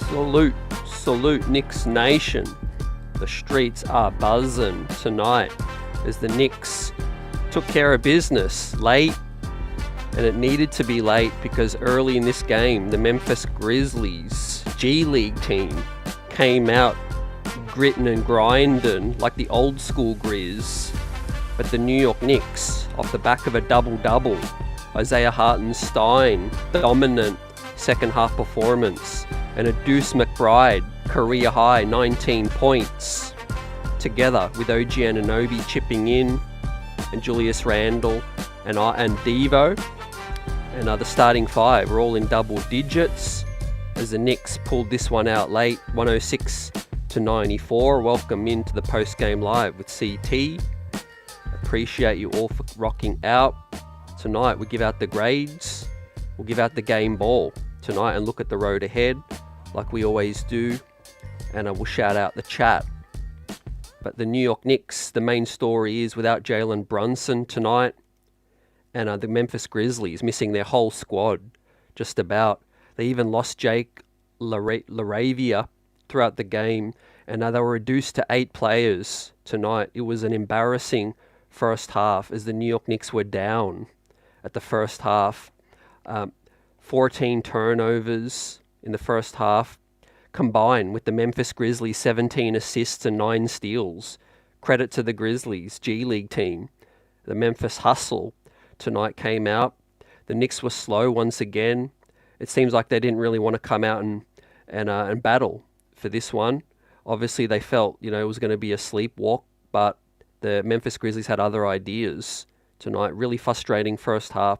Salute Knicks Nation. The streets are buzzing tonight as the Knicks took care of business late, and it needed to be late because early in this game, the Memphis Grizzlies G League team came out gritting and grinding like the old school Grizz. But the New York Knicks, off the back of a double-double, Isaiah Hartenstein, dominant second half performance, and a Deuce McBride career high 19 points, together with OG Anunoby chipping in, and Julius Randle and Devo, and the starting five were all in double digits as the Knicks pulled this one out late, 106-94. Welcome into the post-game live with CT. Appreciate you all for rocking out. Tonight we give out the grades, we'll give out the game ball tonight and look at the road ahead like we always do, and I will shout out the chat. But the New York Knicks, the main story is without Jalen Brunson tonight, and the Memphis Grizzlies missing their whole squad, just about. They even lost Jake LaRavia throughout the game, and they were reduced to 8 players tonight. It was an embarrassing first half as the New York Knicks were down at the first half. 14 turnovers in the first half, combined with the Memphis Grizzlies 17 assists and 9 steals. Credit to the Grizzlies G League team. The Memphis Hustle tonight came out. The Knicks were slow once again. It seems like they didn't really want to come out and battle for this one. Obviously, they felt it was going to be a sleepwalk, but the Memphis Grizzlies had other ideas tonight. Really frustrating first half.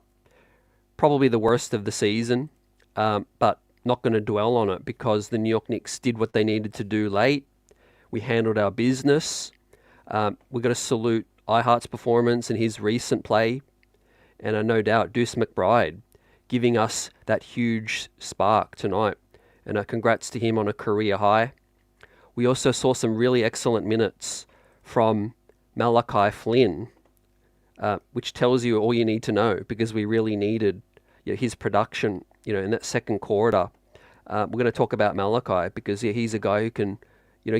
Probably the worst of the season, but not going to dwell on it because the New York Knicks did what they needed to do late. We handled our business. We've got to salute iHeart's performance and his recent play, and no doubt Deuce McBride giving us that huge spark tonight. And congrats to him on a career high. We also saw some really excellent minutes from Malachi Flynn, which tells you all you need to know because we really needed his production in that second quarter. We're going to talk about Malachi because he's a guy who can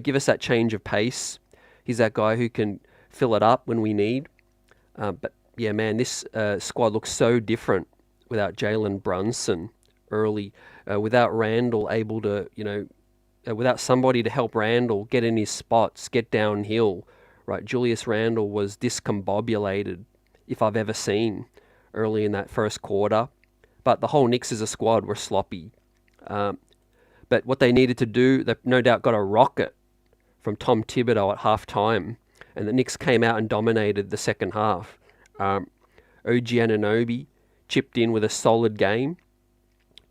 give us that change of pace. He's that guy who can fill it up when we need. But yeah, man, this squad looks so different without Jalen Brunson early, without Randle able to, without somebody to help Randle get in his spots, get downhill, right? Julius Randle was discombobulated, if I've ever seen, early in that first quarter. But the whole Knicks as a squad were sloppy. But what they needed to do, they no doubt got a rocket from Tom Thibodeau at halftime, and the Knicks came out and dominated the second half. OG Anunoby chipped in with a solid game.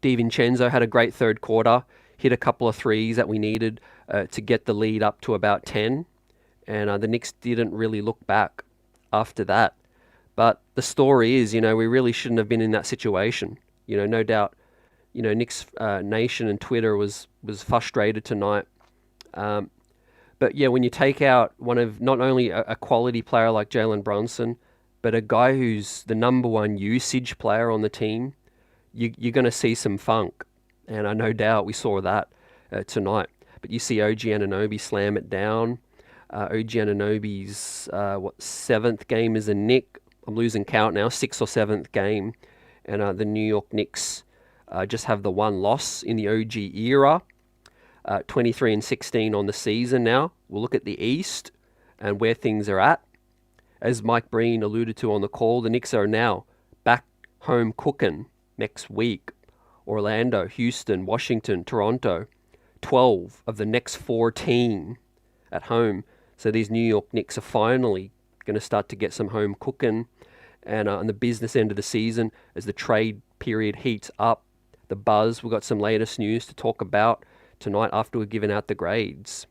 DiVincenzo had a great third quarter, hit a couple of threes that we needed to get the lead up to about 10, and the Knicks didn't really look back after that. But the story is, we really shouldn't have been in that situation. No doubt, Knicks Nation and Twitter was frustrated tonight. But yeah, when you take out one of not only a quality player like Jalen Brunson, but a guy who's the number one usage player on the team, you're going to see some funk. And I no doubt we saw that tonight. But you see OG Anunoby slam it down. OG Anunoby's 7th game as a Knick. I'm losing count now, 6th or 7th game. And the New York Knicks just have the one loss in the OG era. 23-16 on the season now. We'll look at the East and where things are at. As Mike Breen alluded to on the call, the Knicks are now back home cooking next week. Orlando, Houston, Washington, Toronto. 12 of the next 14 at home. So these New York Knicks are finally going to start to get some home cooking. And on the business end of the season, as the trade period heats up, the buzz, we've got some latest news to talk about tonight after we've given out the grades.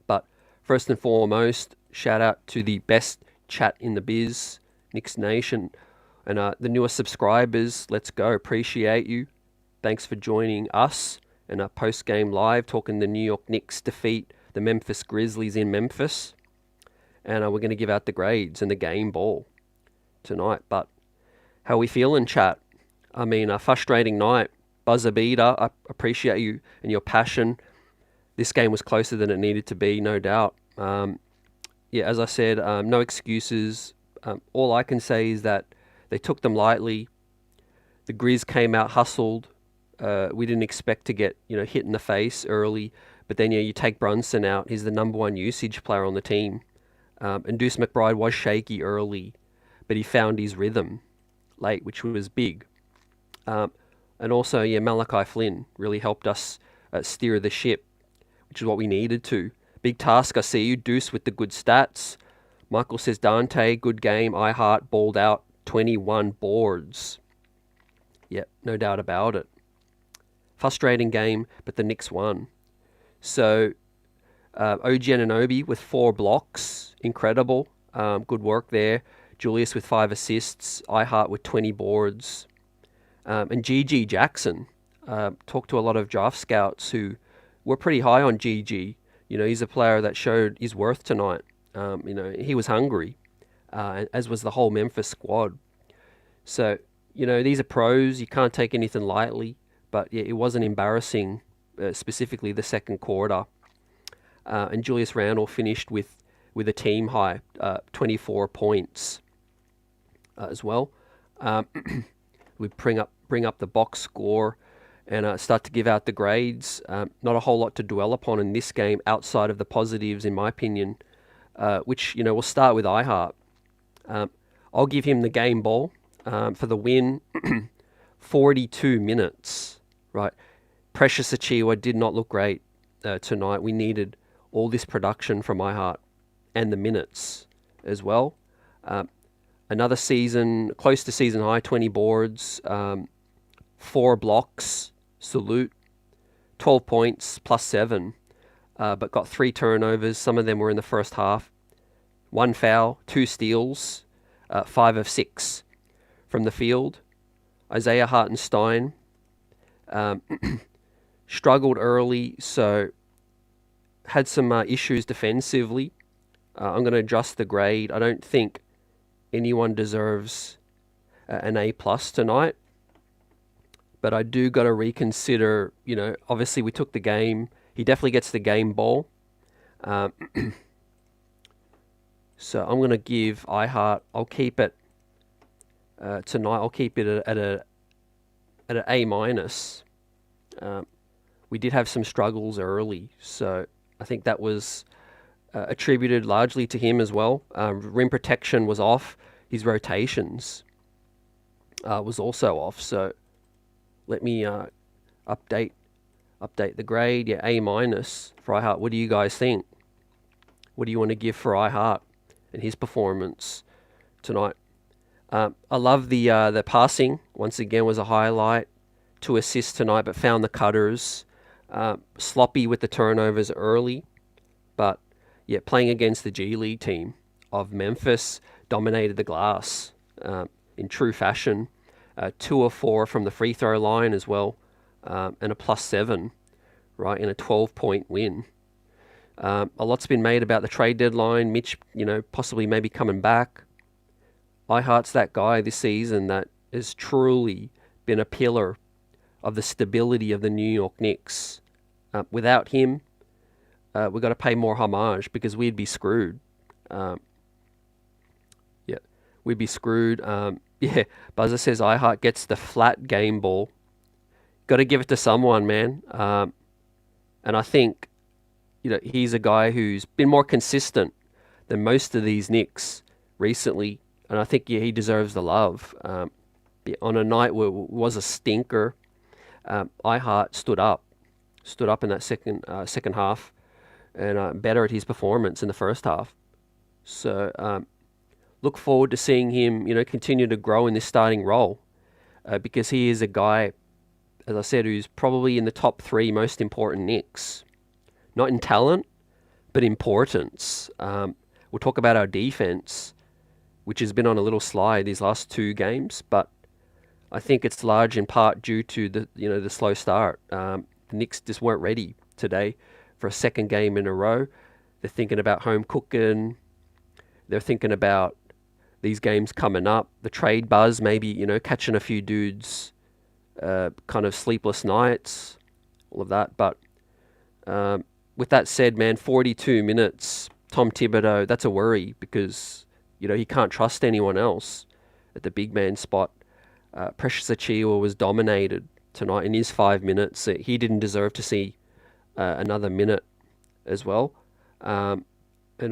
But first and foremost, shout out to the best chat in the biz, Knicks Nation, and the newest subscribers. Let's go. Appreciate you. Thanks for joining us in our post-game live, talking the New York Knicks defeat the Memphis Grizzlies in Memphis. And we're going to give out the grades and the game ball tonight. But how we feeling, chat? I mean, a frustrating night, buzzer beater. I appreciate you and your passion. This game was closer than it needed to be, no doubt. Yeah, as I said, no excuses. All I can say is that they took them lightly. The Grizz came out, hustled. We didn't expect to get hit in the face early, but then you take Brunson out. He's the #1 usage player on the team, and Deuce McBride was shaky early, but he found his rhythm late, which was big. And also, Malachi Flynn really helped us steer the ship, which is what we needed to. Big task, I see you. Deuce with the good stats. Michael says, Dante, good game. I Heart balled out 21 boards. Yep, no doubt about it. Frustrating game, but the Knicks won. So, OG Anunoby with 4 blocks. Incredible. Good work there. Julius with 5 assists. I Heart with 20 boards. And GG Jackson. Talked to a lot of draft scouts who were pretty high on GG. He's a player that showed his worth tonight. He was hungry, as was the whole Memphis squad. So, these are pros. You can't take anything lightly. But yeah, it wasn't embarrassing, specifically the second quarter. And Julius Randle finished with a team high, 24 points as well. We bring up the box score and start to give out the grades. Not a whole lot to dwell upon in this game outside of the positives, in my opinion, which, we'll start with iHeart. I'll give him the game ball for the win. 42 minutes, right? Precious Achiuwa did not look great tonight. We needed all this production from iHeart and the minutes as well. Another season, close to season high, 20 boards, 4 blocks, salute, 12 points, +7, but got 3 turnovers. Some of them were in the first half. 1 foul, 2 steals, 5 of 6 from the field. Isaiah Hartenstein struggled early, so had some issues defensively. I'm going to adjust the grade. I don't think anyone deserves an A+ tonight, but I do got to reconsider. Obviously we took the game. He definitely gets the game ball. So I'm going to give iHeart. I'll keep it tonight. I'll keep it at an A-. We did have some struggles early, so I think that was attributed largely to him as well. Rim protection was off. His rotations was also off. So let me update the grade. Yeah, A- for iHeart. What do you guys think? What do you want to give for iHeart and his performance tonight? I love the passing. Once again, was a highlight. 2 assists tonight, but found the cutters. Sloppy with the turnovers early, but yeah, playing against the G League team of Memphis, dominated the glass in true fashion. 2 of 4 from the free throw line as well, and a +7, right, in a 12-point win. A lot's been made about the trade deadline. Mitch, possibly maybe coming back. iHeart's that guy this season that has truly been a pillar of the stability of the New York Knicks. Without him, we've got to pay more homage because we'd be screwed. We'd be screwed. Buzzer says iHeart gets the flat game ball. Got to give it to someone, man. And I think, he's a guy who's been more consistent than most of these Knicks recently. And I think, he deserves the love. On a night where it was a stinker, iHeart stood up in that second half, and better at his performance in the first half. So look forward to seeing him, continue to grow in this starting role, because he is a guy, as I said, who's probably in the top 3 most important Knicks. Not in talent, but importance. We'll talk about our defense, which has been on a little slide these last 2 games, but I think it's large in part due to the slow start. The Knicks just weren't ready today for a second game in a row. They're thinking about home cooking. They're thinking about these games coming up. The trade buzz, maybe, catching a few dudes kind of sleepless nights, all of that. But with that said, man, 42 minutes, Tom Thibodeau, that's a worry because, he can't trust anyone else at the big man spot. Precious Achiuwa was dominated tonight in his 5 minutes. He didn't deserve to see another minute as well. And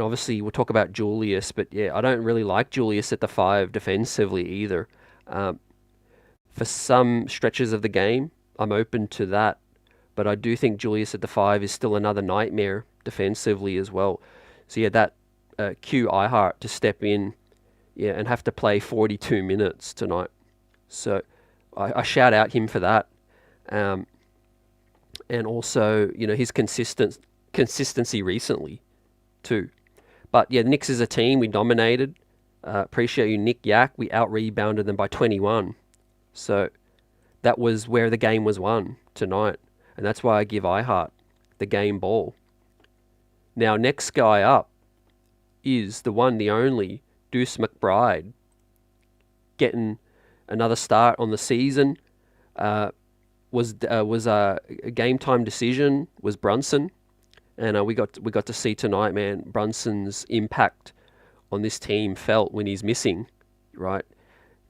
obviously, we'll talk about Julius, but yeah, I don't really like Julius at the 5 defensively either. For some stretches of the game, I'm open to that, but I do think Julius at the 5 is still another nightmare defensively as well. So yeah, that cue iHeart to step in, and have to play 42 minutes tonight. So I shout out him for that, and also his consistency recently too. But yeah, the Knicks as a team, we dominated. Appreciate you, Nick Yak. We out-rebounded them by 21. So that was where the game was won tonight. And that's why I give iHeart the game ball. Now, next guy up is the one, the only, Deuce McBride. Getting another start on the season. Was a game time decision, was Brunson. And we got to see tonight, man, Brunson's impact on this team felt when he's missing, right?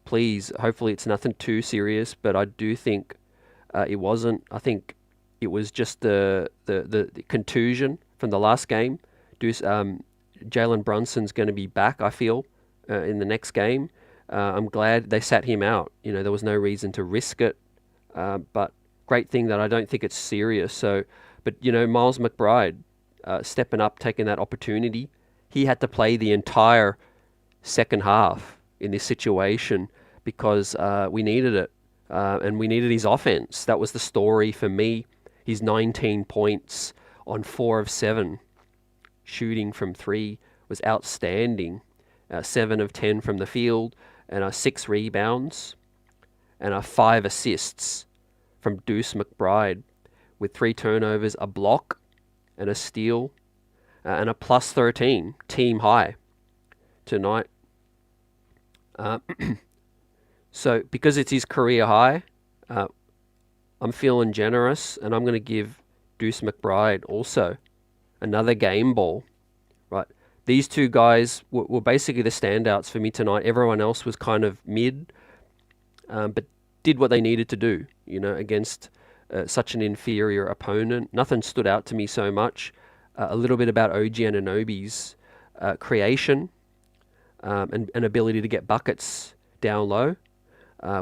Please, hopefully it's nothing too serious, but I do think it wasn't. I think it was just the contusion from the last game. Jalen Brunson's going to be back, I feel, in the next game. I'm glad they sat him out. There was no reason to risk it, but great thing that I don't think it's serious. So, but Miles McBride stepping up, taking that opportunity. He had to play the entire second half in this situation because we needed it, and we needed his offense. That was the story for me. His 19 points on 4 of 7 shooting from 3 was outstanding. 7 of 10 from the field, and 6 rebounds, and 5 assists from Deuce McBride, with 3 turnovers, a block, and a steal, and a plus 13 team high tonight. So because it's his career high, I'm feeling generous, and I'm going to give Deuce McBride also another game ball. Right, these two guys were basically the standouts for me tonight. Everyone else was kind of mid, but did what they needed to do, against such an inferior opponent. Nothing stood out to me so much. A little bit about OG Anunoby's creation and ability to get buckets down low,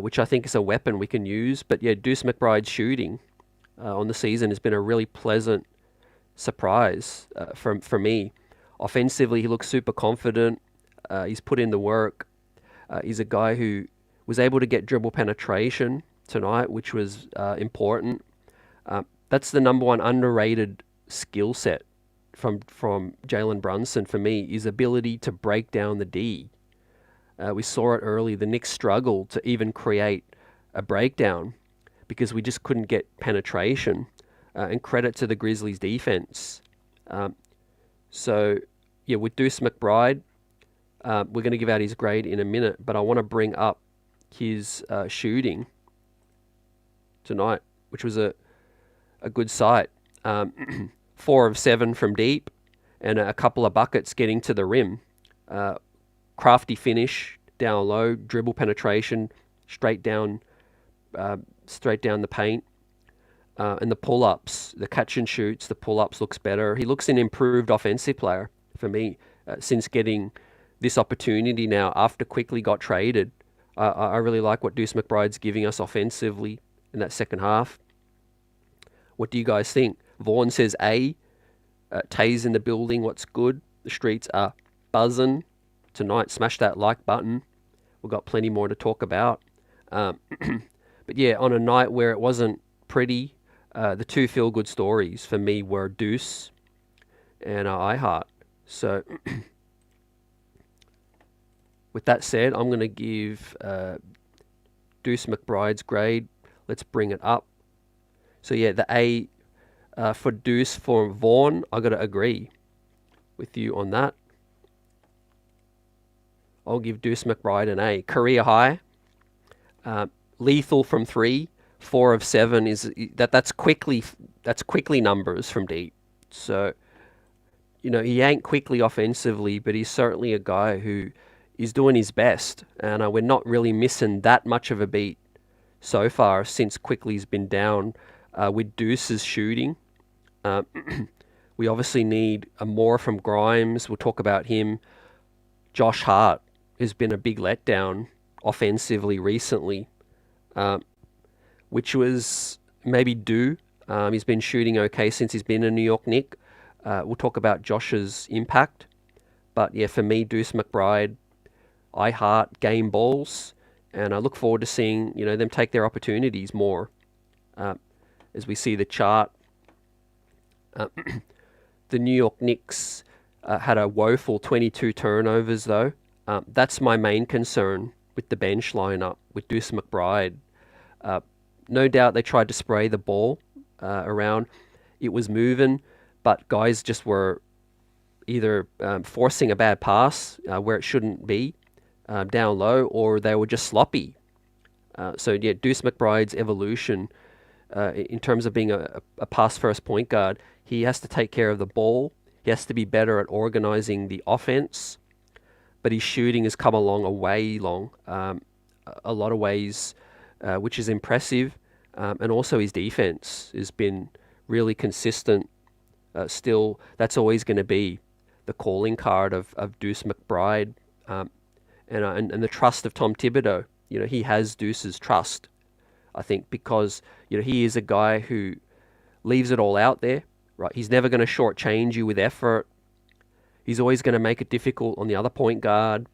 which I think is a weapon we can use. But yeah, Deuce McBride's shooting on the season has been a really pleasant surprise for me. Offensively, he looks super confident. He's put in the work. He's a guy who was able to get dribble penetration tonight, which was important. That's the number one underrated skill set from Jalen Brunson for me, is ability to break down the D. We saw it early. The Knicks struggled to even create a breakdown because we just couldn't get penetration. And credit to the Grizzlies defense. So, yeah, with Deuce McBride, we're going to give out his grade in a minute, but I want to bring up his shooting tonight, which was a good sight. 4 of 7 from deep, and a couple of buckets getting to the rim. Crafty finish down low, dribble penetration, straight down the paint. And the pull-ups, the catch and shoots, the pull-ups looks better. He looks an improved offensive player for me since getting this opportunity now after Quickly got traded. I really like what Deuce McBride's giving us offensively in that second half. What do you guys think? Vaughn says A. Tay's in the building. What's good? The streets are buzzing tonight. Smash that like button. We've got plenty more to talk about. But yeah, on a night where it wasn't pretty, the 2 feel-good stories for me were Deuce and iHeart. So with that said, I'm going to give Deuce McBride's grade. Let's bring it up. So yeah, the A for Deuce for Vaughn, I got to agree with you on that. I'll give Deuce McBride an A. Career high. Lethal from 3. 4 of 7 is that's quickly numbers from deep. So, he ain't quickly offensively, but he's certainly a guy who is doing his best, and we're not really missing that much of a beat so far since Quickly's been down with Deuce's shooting. We obviously need more from Grimes. We'll talk about him. Josh Hart has been a big letdown offensively recently, which was maybe due. He's been shooting okay since he's been a New York Knick. We'll talk about Josh's impact. But yeah, for me, Deuce McBride, I heart game balls, and I look forward to seeing them take their opportunities more. As we see the chart, the New York Knicks had a woeful 22 turnovers though. That's my main concern with the bench lineup with Deuce McBride. No doubt they tried to spray the ball around. It was moving, but guys just were either forcing a bad pass where it shouldn't be down low, or they were just sloppy. So yeah, Deuce McBride's evolution in terms of being a pass-first point guard, he has to take care of the ball. He has to be better at organizing the offense, but his shooting has come along a lot of ways, which is impressive. And also his defense has been really consistent. Still, that's always going to be the calling card of Deuce McBride, and the trust of Tom Thibodeau. He has Deuce's trust, I think, because he is a guy who leaves it all out there. Right, he's never going to shortchange you with effort. He's always going to make it difficult on the other point guard.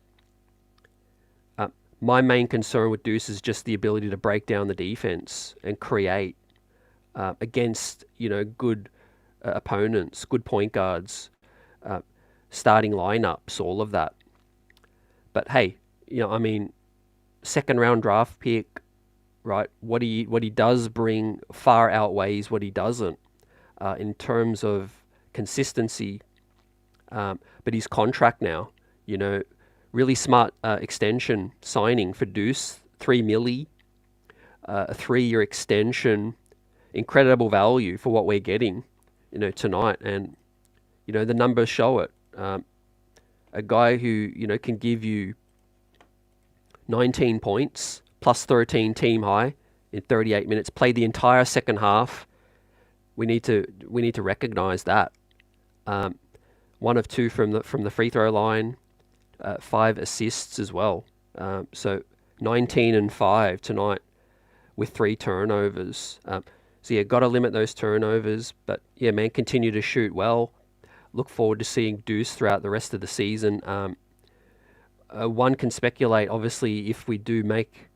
My main concern with Deuce is just the ability to break down the defense and create against good opponents, good point guards, starting lineups, all of that. But hey, second round draft pick, right? What he does bring far outweighs what he doesn't. In terms of consistency, but his contract now, really smart extension signing for Deuce, $3 million, a 3-year extension, incredible value for what we're getting, tonight, and the numbers show it. A guy who can give you 19 points plus 13 team high in 38 minutes, played the entire second half. We need to recognize that. 1 of 2 from the free throw line, 5 assists as well. So 19 and 5 tonight with 3 turnovers. So yeah, got to limit those turnovers. But yeah, man, continue to shoot well. Look forward to seeing Deuce throughout the rest of the season. One can speculate, obviously, if we do make,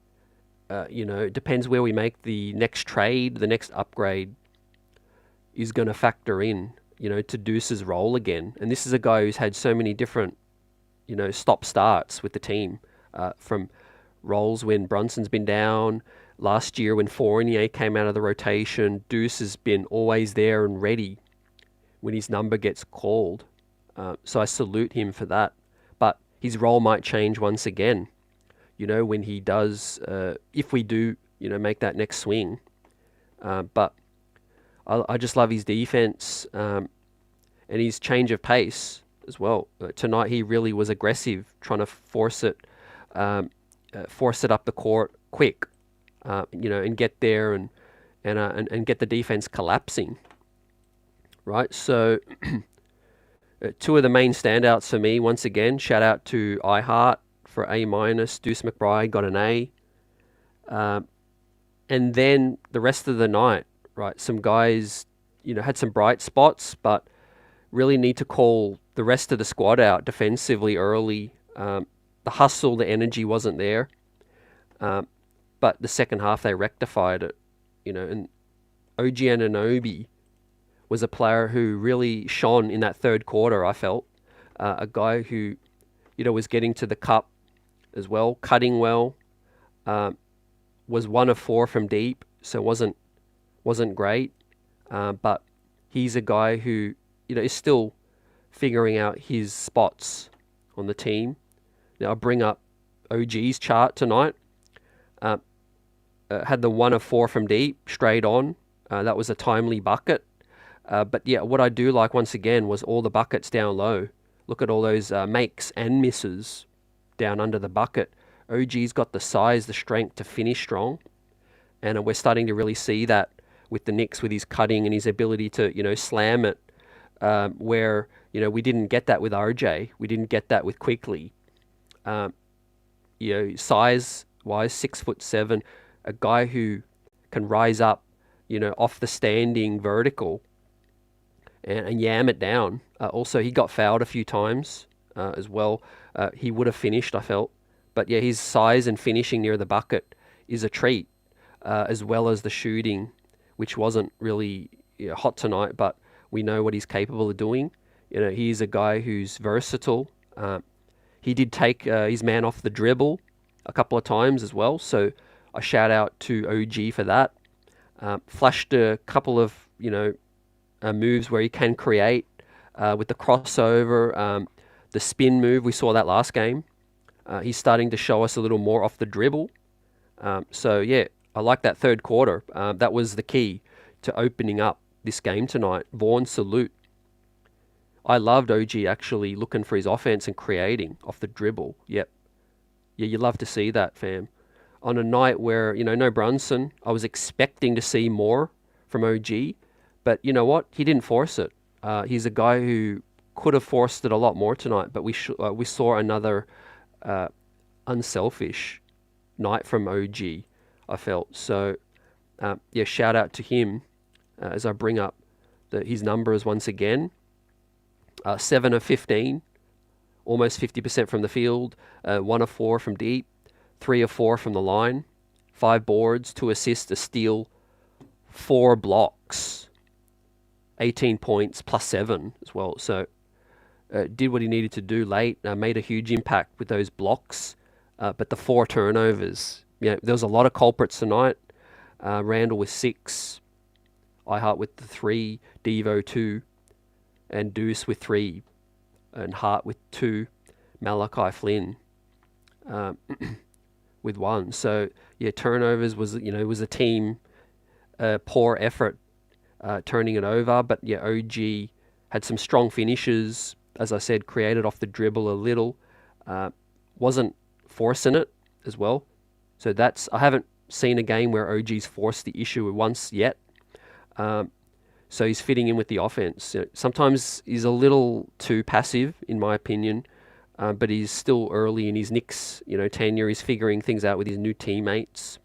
it depends where we make the next trade, the next upgrade is going to factor in, to Deuce's role again. And this is a guy who's had so many different, stop-starts with the team, from roles when Brunson's been down. Last year when Fournier came out of the rotation, Deuce has been always there and ready when his number gets called. So I salute him for that. But his role might change once again, when he does, if we do, make that next swing. But I just love his defense and his change of pace as well. Tonight he really was aggressive, trying to force it up the court quick, and get there and get the defense collapsing. Right, so 2 of the main standouts for me. Once again, shout out to iHeart for A-. Deuce McBride got an A, and then the rest of the night. Right, some guys, had some bright spots, but really need to call the rest of the squad out defensively early. The hustle, the energy wasn't there, but the second half they rectified it. And OG Anunoby was a player who really shone in that third quarter. I felt a guy who, was getting to the cup as well, cutting well. Was 1 of 4 from deep, so wasn't great, but he's a guy who is still figuring out his spots on the team. Now I'll bring up OG's chart tonight. had the 1 of 4 from deep, straight on. That was a timely bucket. But yeah, what I do like once again was all the buckets down low. Look at all those makes and misses down under the bucket. OG's got the size, the strength to finish strong. And we're starting to really see that with the Knicks, with his cutting and his ability to, slam it, where, we didn't get that with RJ. We didn't get that with Quickly. Size-wise, 6'7", a guy who can rise up, off the standing vertical and yam it down. Also, he got fouled a few times as well. He would have finished, I felt. But yeah, his size and finishing near the bucket is a treat, as well as the shooting, which wasn't really hot tonight, but we know what he's capable of doing. He's a guy who's versatile. He did take his man off the dribble a couple of times as well, so a shout out to OG for that. Flashed a couple of, moves where he can create with the crossover, the spin move. We saw that last game. He's starting to show us a little more off the dribble. So yeah, I like that third quarter. That was the key to opening up this game tonight. Vaughn, salute. I loved OG actually looking for his offense and creating off the dribble. Yep. Yeah, you love to see that, fam. On a night where, no Brunson, I was expecting to see more from OG, but you know what? He didn't force it. He's a guy who could have forced it a lot more tonight, but we saw another unselfish night from OG, I felt. So, yeah, shout out to him as I bring up his numbers once again. 7 of 15, almost 50% from the field, 1 of 4 from deep, 3 of 4 from the line, 5 boards, 2 assists, a steal, 4 blocks, 18 points plus 7 as well. So did what he needed to do late, made a huge impact with those blocks, but the 4 turnovers. There was a lot of culprits tonight. Randall with 6, iHeart with the 3, Devo 2, and Deuce with 3, and Hart with 2, Malachi Flynn with 1. So yeah, turnovers was a team poor effort turning it over, but yeah, OG had some strong finishes. As I said, created off the dribble a little, wasn't forcing it as well. So I haven't seen a game where OG's forced the issue once yet. So he's fitting in with the offense. Sometimes he's a little too passive, in my opinion, but he's still early in his Knicks, tenure. He's figuring things out with his new teammates.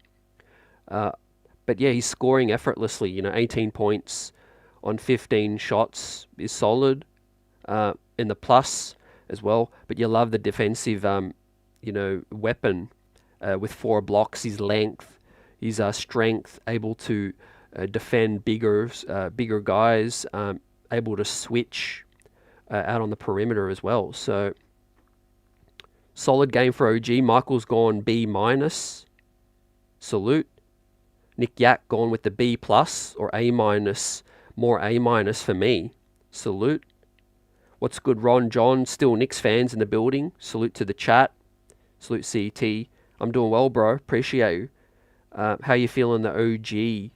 But yeah, he's scoring effortlessly. 18 points on 15 shots is solid, in the plus as well. But you love the defensive, weapon with 4 blocks. His length, his strength, able to defend bigger guys, able to switch out on the perimeter as well. So solid game for OG. Michael's gone B-, salute. Nick Yak gone with the B+ or A-, more A- for me, salute. What's good, Ron John? Still Knicks fans in the building. Salute to the chat. Salute CT. I'm doing well, bro. Appreciate you. How you feeling the OG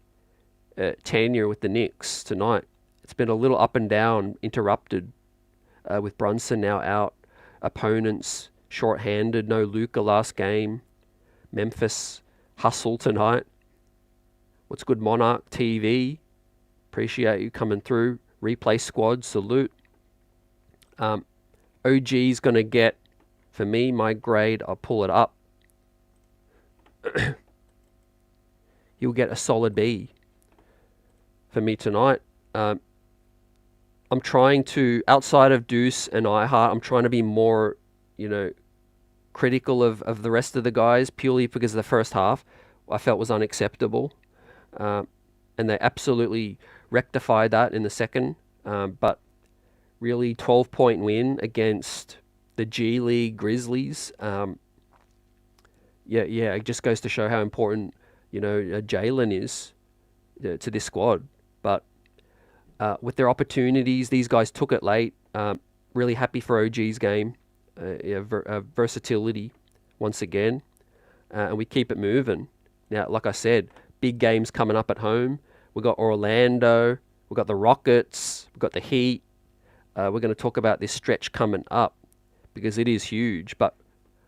tenure with the Knicks tonight? It's been a little up and down, interrupted with Brunson now out, opponents short-handed, no Luka last game, Memphis hustle tonight. What's good, Monarch TV? Appreciate you coming through. Replay squad, salute. OG's going to get, for me, my grade, I'll pull it up. He'll get a solid B for me tonight. I'm trying to, outside of Deuce and iHeart, I'm trying to be more, critical of the rest of the guys, purely because the first half I felt was unacceptable. And they absolutely rectified that in the second. But really, 12-point win against the G League Grizzlies. It just goes to show how important, Jalen is to this squad. But with their opportunities, these guys took it late. Really happy for OG's game. Versatility once again. And we keep it moving. Now, like I said, big games coming up at home. We've got Orlando, we've got the Rockets, we've got the Heat. We're going to talk about this stretch coming up because it is huge. But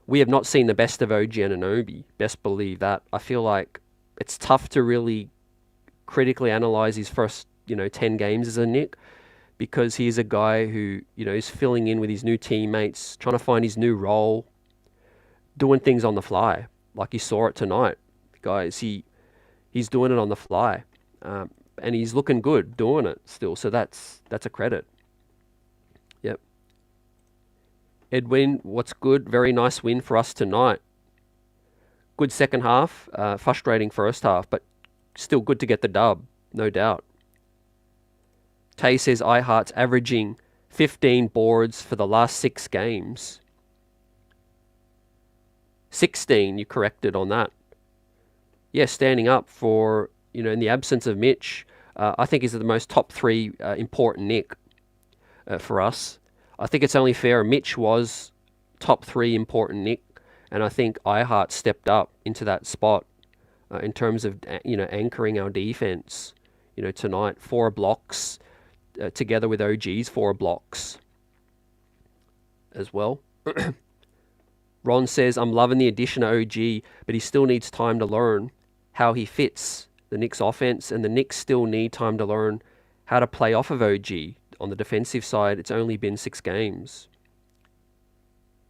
we have not seen the best of OG Anunoby. Best believe that. I feel like it's tough to really critically analyze his first, 10 games as a Knick because he's a guy who, is filling in with his new teammates, trying to find his new role, doing things on the fly. Like you saw it tonight, guys. He's doing it on the fly, and he's looking good doing it still. So that's a credit. Yep. Edwin, what's good? Very nice win for us tonight. Good second half, frustrating first half, but still good to get the dub, no doubt. Tay says iHeart's averaging 15 boards for the last 6 games. 16, you corrected on that. Yeah, standing up for, in the absence of Mitch, I think is the most top 3 important Knick for us. I think it's only fair. Mitch was top 3 important Knick, and I think iHeart stepped up into that spot in terms of, anchoring our defense, tonight. 4 blocks together with OG's 4 blocks as well. Ron says, I'm loving the addition of OG, but he still needs time to learn how he fits the Knicks offense, and the Knicks still need time to learn how to play off of OG. On the defensive side, it's only been 6 games.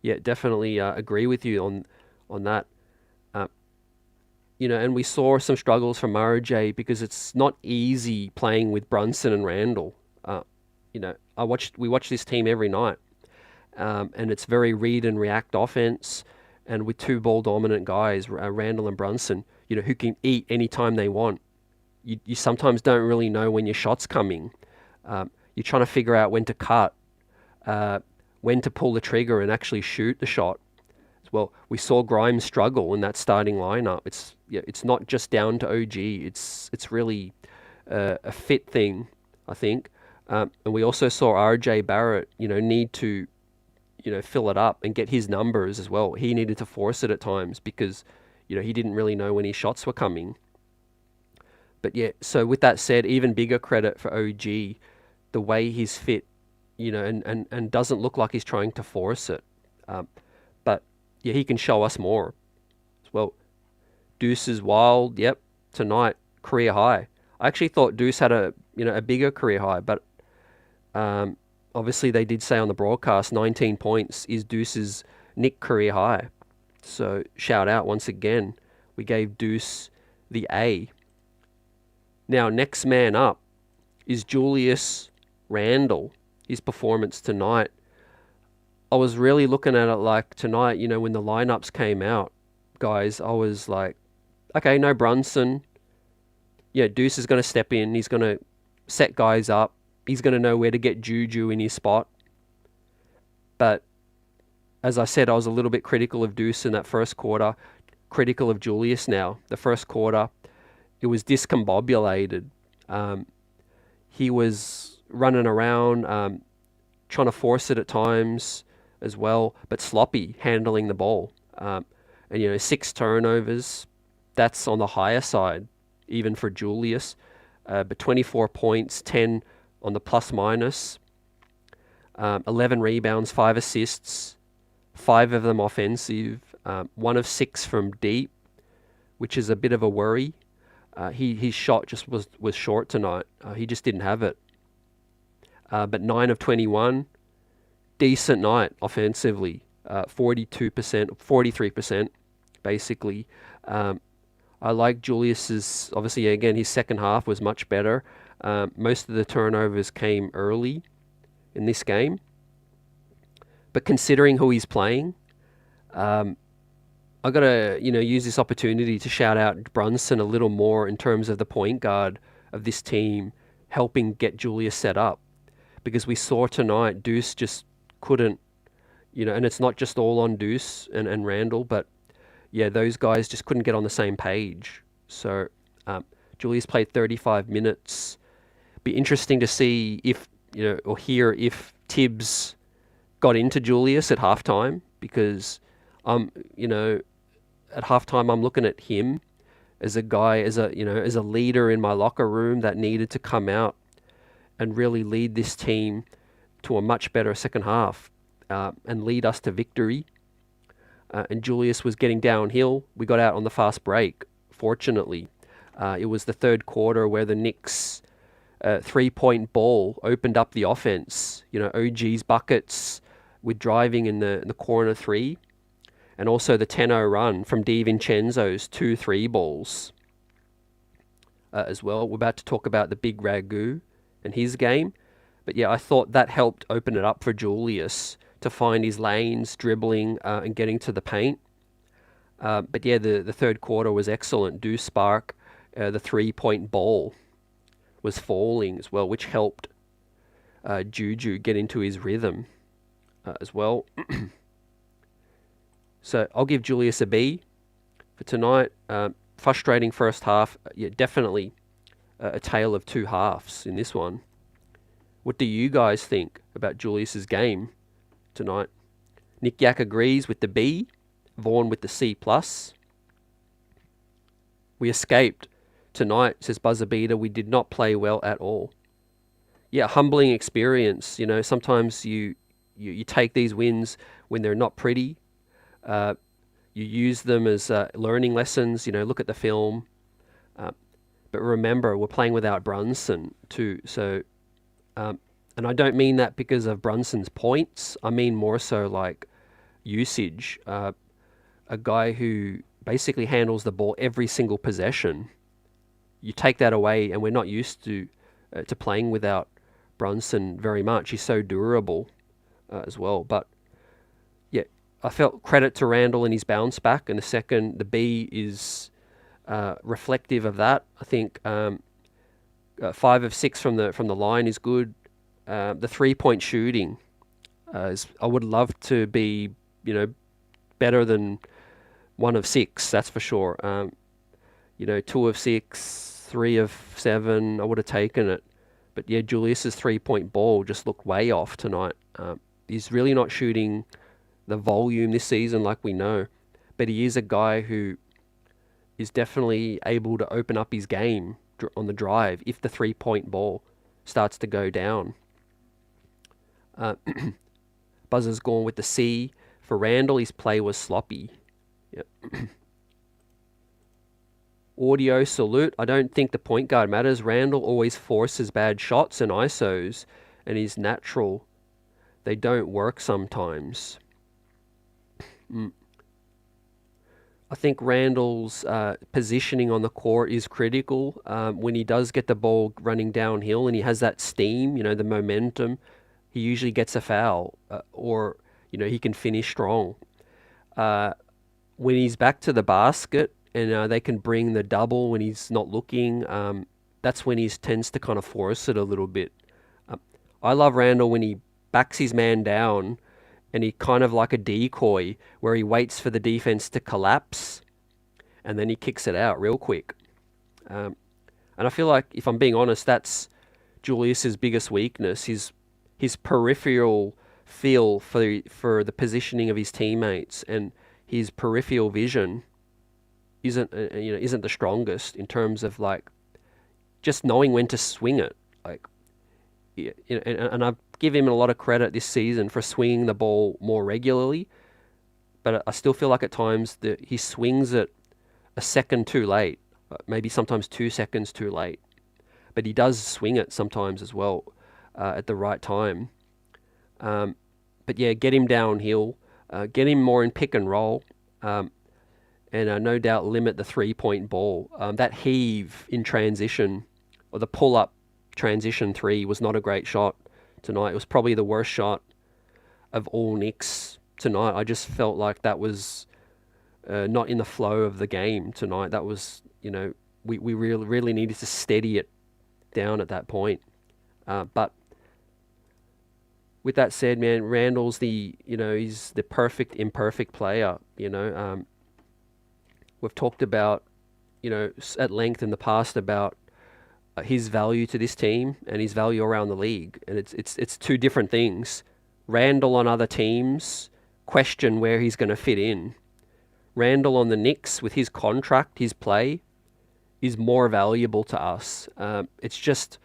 Yeah, definitely agree with you on that. And we saw some struggles from RJ because it's not easy playing with Brunson and Randall. We watch this team every night. And it's very read and react offense, and with 2 ball dominant guys, Randall and Brunson, who can eat anytime they want. You sometimes don't really know when your shot's coming. You're trying to figure out when to cut, when to pull the trigger and actually shoot the shot. Well, we saw Grimes struggle in that starting lineup. It's not just down to OG. It's really a fit thing, I think. And we also saw RJ Barrett, need to fill it up and get his numbers as well. He needed to force it at times because, he didn't really know when his shots were coming. But yeah, so with that said, even bigger credit for OG, the way he's fit, and doesn't look like he's trying to force it. But yeah, he can show us more as well. Deuce is wild. Yep, tonight, career high. I actually thought Deuce had a bigger career high, but obviously, they did say on the broadcast 19 points is Deuce's Knick career high. So, shout out once again. We gave Deuce the A. Now, next man up is Julius Randle. His performance tonight. I was really looking at it like tonight, when the lineups came out, guys, I was like, okay, no Brunson. Yeah, Deuce is going to step in. He's going to set guys up. He's going to know where to get Juju in his spot. But as I said, I was a little bit critical of Deuce in that first quarter, critical of Julius now. The first quarter, it was discombobulated. He was running around, trying to force it at times as well, but sloppy handling the ball. And 6 turnovers, that's on the higher side, even for Julius. But 24 points, 10 on the plus minus, 11 rebounds, 5 assists, 5 of them offensive, 1 of 6 from deep, which is a bit of a worry. His shot just was short tonight. He just didn't have it. But 9 of 21, decent night offensively, 42%, 43% basically. I like Julius's, obviously, again, his second half was much better. Most of the turnovers came early in this game. But considering who he's playing, I got to, use this opportunity to shout out Brunson a little more in terms of the point guard of this team helping get Julius set up. Because we saw tonight Deuce just couldn't, and it's not just all on Deuce and Randall, but yeah, those guys just couldn't get on the same page. So Julius played 35 minutes. Be interesting to see if, or hear if Tibbs got into Julius at halftime, because, at halftime I'm looking at him as a guy, as a leader in my locker room that needed to come out and really lead this team to a much better second half and lead us to victory. And Julius was getting downhill. We got out on the fast break, fortunately. It was the third quarter where the Knicks 3-point ball opened up the offense. OG's buckets with driving in the corner three, and also the 10-0 run from DiVincenzo's 2-3 balls as well. We're about to talk about the big Ragu and his game. But yeah, I thought that helped open it up for Julius to find his lanes, dribbling and getting to the paint. But yeah, the third quarter was excellent. Deuce spark, the 3-point ball was falling as well, which helped Juju get into his rhythm as well. So I'll give Julius a B for tonight. Frustrating first half. Yeah, definitely a tale of two halves in this one. What do you guys think about Julius's game tonight? Nick Yak agrees with the B. Vaughn with the C+. We escaped tonight, says Buzzer Beater. We did not play well at all. Yeah, humbling experience. Sometimes you take these wins when they're not pretty. You use them as learning lessons. Look at the film. But remember, we're playing without Brunson too. So, and I don't mean that because of Brunson's points. I mean more so like usage. A guy who basically handles the ball every single possession. You take that away, and we're not used to playing without Brunson very much. He's so durable as well. But yeah, I felt credit to Randall and his bounce back. And the B is reflective of that. I think 5 of 6 from the line is good. The 3-point shooting, I would love to be better than 1 of 6. That's for sure. 2 of 6, 3 of 7. I would have taken it. But yeah, Julius's 3-point ball just looked way off tonight. He's really not shooting the volume this season like we know. But he is a guy who is definitely able to open up his game on the drive if the 3-point ball starts to go down. Buzzer's gone with the C. For Randall, his play was sloppy. Yep. Audio salute. I don't think the point guard matters. Randall always forces bad shots and ISOs, and he's natural. They don't work sometimes. I think Randall's positioning on the court is critical. When he does get the ball running downhill and he has that steam, the momentum, he usually gets a foul or he can finish strong. When he's back to the basket and they can bring the double when he's not looking, that's when he tends to kind of force it a little bit. I love Randall when he backs his man down and he kind of like a decoy where he waits for the defense to collapse and then he kicks it out real quick. And I feel like, if I'm being honest, that's Julius's biggest weakness, his peripheral feel for the positioning of his teammates, and his peripheral vision isn't the strongest in terms of like just knowing when to swing it. Like, and I give him a lot of credit this season for swinging the ball more regularly, but I still feel like at times that he swings it a second too late, maybe sometimes 2 seconds too late, but he does swing it sometimes as well at the right time. But yeah, get him downhill, get him more in pick and roll, and no doubt limit the 3-point ball. That heave in transition, or the pull-up transition 3, was not a great shot tonight. It was probably the worst shot of all Knicks tonight. I just felt like that was not in the flow of the game tonight. That was, we really needed to steady it down at that point. But with that said, man, Randall's he's the perfect imperfect player. We've talked about, at length in the past about his value to this team and his value around the league, and it's two different things. Randall on other teams question where he's going to fit in. Randall on the Knicks with his contract, his play, is more valuable to us. It's just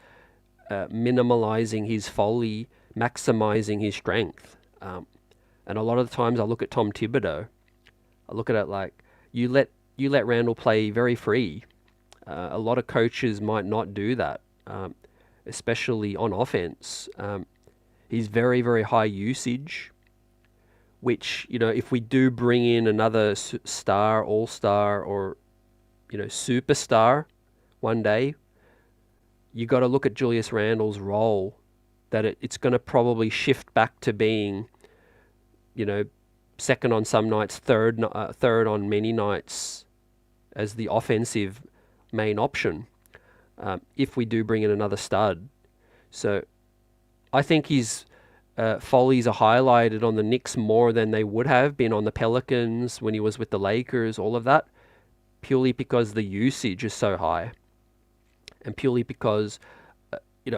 minimalizing his folly, maximizing his strength. And a lot of the times I look at Tom Thibodeau, I look at it like you let Randall play very free. A lot of coaches might not do that, especially on offense. He's very, very high usage, which, if we do bring in another star, all-star, or, superstar one day, you got to look at Julius Randle's role, that it's going to probably shift back to being, second on some nights, third on many nights, as the offensive main option, if we do bring in another stud. So I think his follies are highlighted on the Knicks more than they would have been on the Pelicans when he was with the Lakers, all of that, purely because the usage is so high, and purely because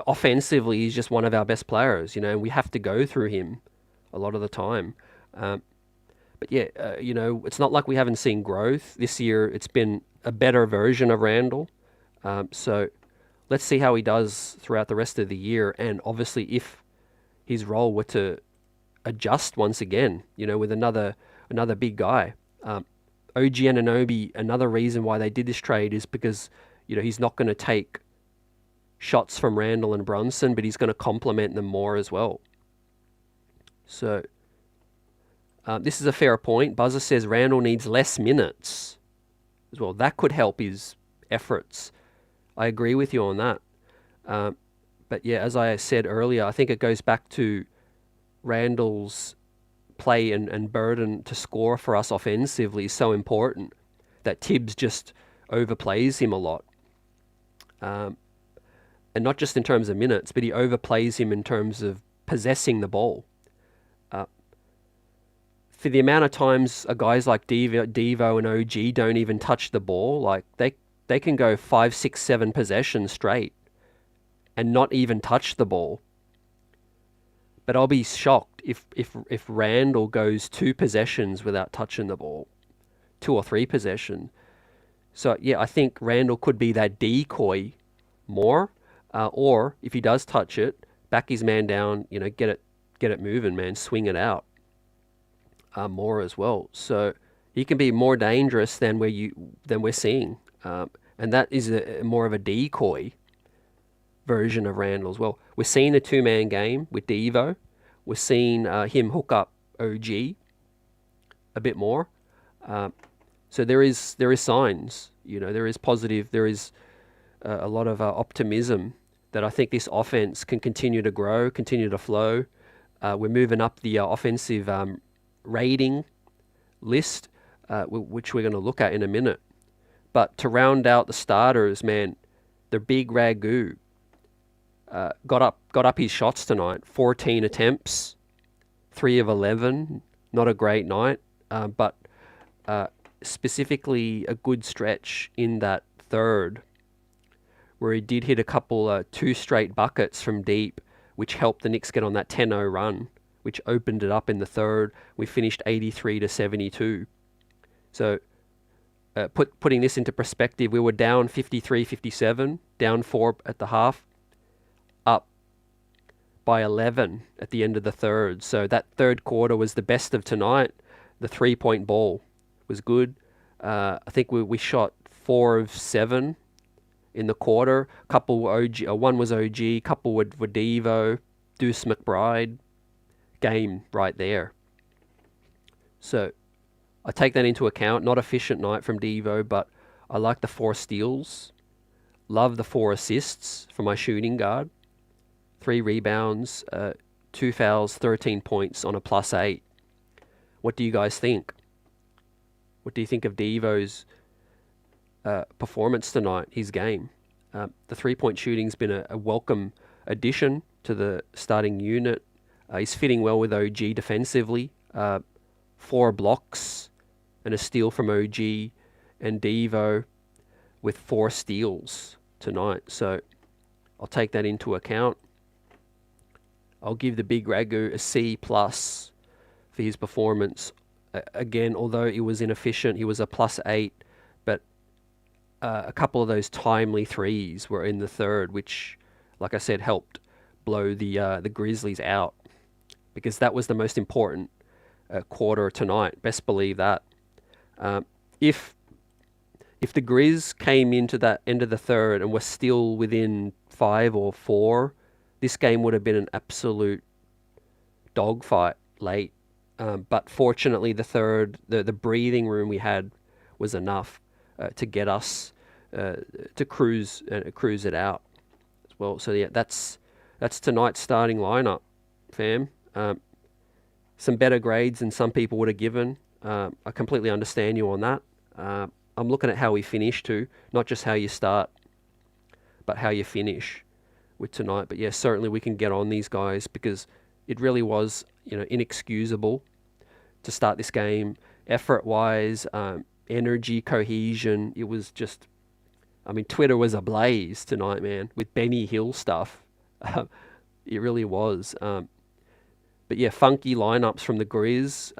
offensively he's just one of our best players, and we have to go through him a lot of the time. But yeah, it's not like we haven't seen growth. This year it's been a better version of Randall. So let's see how he does throughout the rest of the year. And obviously if his role were to adjust once again, with another big guy. OG Anunoby, another reason why they did this trade is because, he's not going to take shots from Randall and Brunson, but he's going to complement them more as well. So this is a fair point. Buzzer says Randall needs less minutes as well. That could help his efforts. I agree with you on that. But yeah, as I said earlier, I think it goes back to Randall's play and burden to score for us offensively is so important that Tibbs just overplays him a lot. And not just in terms of minutes, but he overplays him in terms of possessing the ball. For the amount of times guys like Devo and OG don't even touch the ball, like they can go 5, 6, 7 possessions straight and not even touch the ball. But I'll be shocked if Randall goes 2 possessions without touching the ball, 2 or 3 possessions. So yeah, I think Randall could be that decoy more, or if he does touch it, back his man down, get it moving, man, swing it out more as well. So he can be more dangerous than we're seeing, and that is more of a decoy version of Randall as well. We're seeing the 2-man game with Devo. We're seeing him hook up OG a bit more. So there is signs, there is positive, there is a lot of optimism that I think this offense can continue to grow, continue to flow. We're moving up the offensive rating list, which we're going to look at in a minute. But to round out the starters, man, the big Ragu got up his shots tonight. 14 attempts, 3 of 11. Not a great night, but specifically a good stretch in that third, where he did hit a couple 2 straight buckets from deep, which helped the Knicks get on that 10-0 run, which opened it up in the third. We finished 83-72. So putting this into perspective, we were down 53-57, down 4 at the half, up by 11 at the end of the third. So that third quarter was the best of tonight. The 3-point ball was good. I think we shot 4 of 7 in the quarter. Couple were OG, one was OG, couple were Devo, Deuce McBride. Game right there. So I take that into account. Not efficient night from Devo, but I like the 4 steals. Love the 4 assists from my shooting guard. 3 rebounds, 2 fouls, 13 points on a +8. What do you guys think? What do you think of Devo's performance tonight, his game? The 3-point shooting's been a welcome addition to the starting unit. He's fitting well with OG defensively. 4 blocks and a steal from OG, and Devo with 4 steals tonight. So I'll take that into account. I'll give the big Ragu a C+ for his performance. Again, although it was inefficient, he was a +8, but a couple of those timely threes were in the third, which, like I said, helped blow the Grizzlies out, because that was the most important quarter tonight. Best believe that. Um, if if the Grizz came into that end of the third and were still within 5 or 4, this game would have been an absolute dogfight late. But fortunately, the third, the breathing room we had was enough to get us to cruise it out as well. So yeah, that's tonight's starting lineup, fam. Some better grades than some people would have given. I completely understand you on that. I'm looking at how we finish too, not just how you start, but how you finish with tonight. But yeah, certainly we can get on these guys, because it really was, inexcusable to start this game. Effort-wise, energy, cohesion, it was just, Twitter was ablaze tonight, man, with Benny Hill stuff. It really was. But yeah, funky lineups from the Grizz.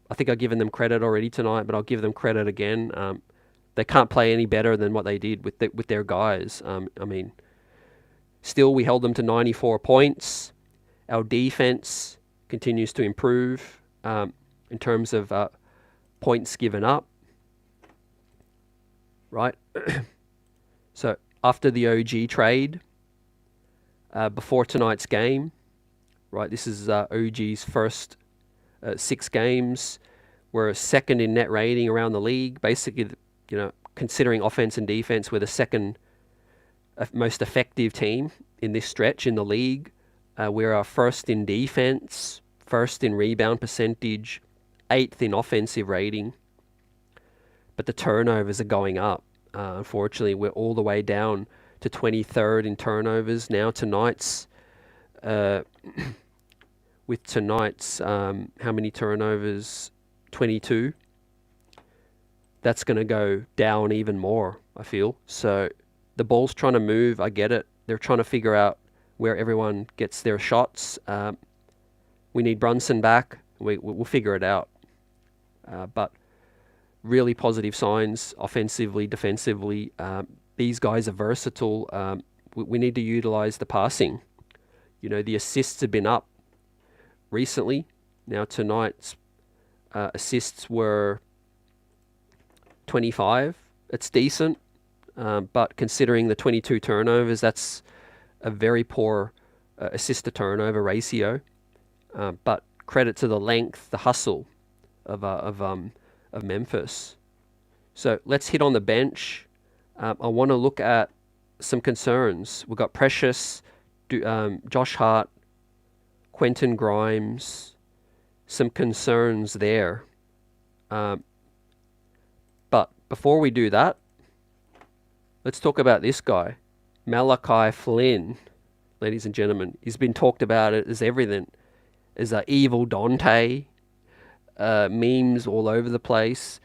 I think I've given them credit already tonight, but I'll give them credit again. They can't play any better than what they did with their guys. Still, we held them to 94 points. Our defense continues to improve in terms of points given up. Right? So after the OG trade, before tonight's game, right, this is OG's first 6 games. We're second in net rating around the league. Basically, considering offense and defense, we're the second most effective team in this stretch in the league. We're first in defense, first in rebound percentage, 8th in offensive rating. But the turnovers are going up. Unfortunately, we're all the way down to 23rd in turnovers now. With tonight's, how many turnovers? 22. That's going to go down even more, I feel. So the ball's trying to move. I get it. They're trying to figure out where everyone gets their shots. We need Brunson back. We'll figure it out. But really positive signs offensively, defensively. These guys are versatile. We need to utilize the passing. The assists have been up recently. Now tonight's assists were 25. It's decent, but considering the 22 turnovers, that's a very poor assist to turnover ratio. But credit to the length, the hustle of Memphis. So let's hit on the bench. I want to look at some concerns. We've got Precious, Josh Hart, Quentin Grimes, some concerns there. But before we do that, let's talk about this guy, Malachi Flynn, ladies and gentlemen. He's been talked about it as everything, as an evil Dante, memes all over the place,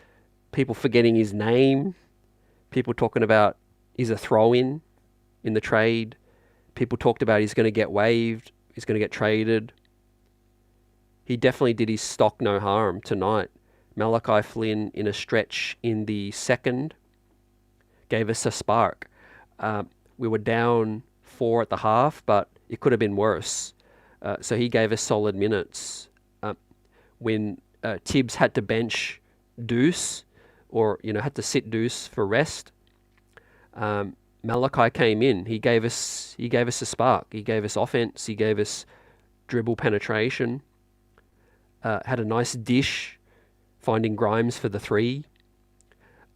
people forgetting his name, people talking about he's a throw-in in the trade, people talked about he's going to get waived, he's going to get traded. He definitely did his stock no harm tonight. Malachi Flynn, in a stretch in the second, gave us a spark. We were down 4 at the half, but it could have been worse. So he gave us solid minutes. When Tibbs had to bench Deuce, or had to sit Deuce for rest, Malachi came in. He gave us a spark. He gave us offense. He gave us dribble penetration. Had a nice dish, finding Grimes for the 3.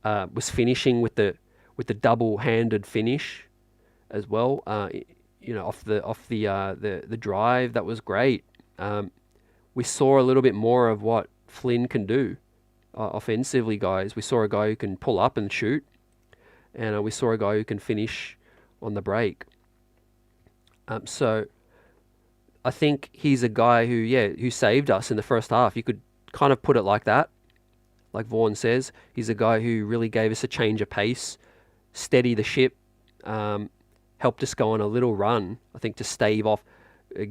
Was finishing with the double-handed finish as well. Off the drive. That was great. We saw a little bit more of what Flynn can do offensively, guys. We saw a guy who can pull up and shoot, and we saw a guy who can finish on the break. So I think he's a guy who saved us in the first half. You could kind of put it like that. Like Vaughan says, he's a guy who really gave us a change of pace, steady the ship, helped us go on a little run, I think, to stave off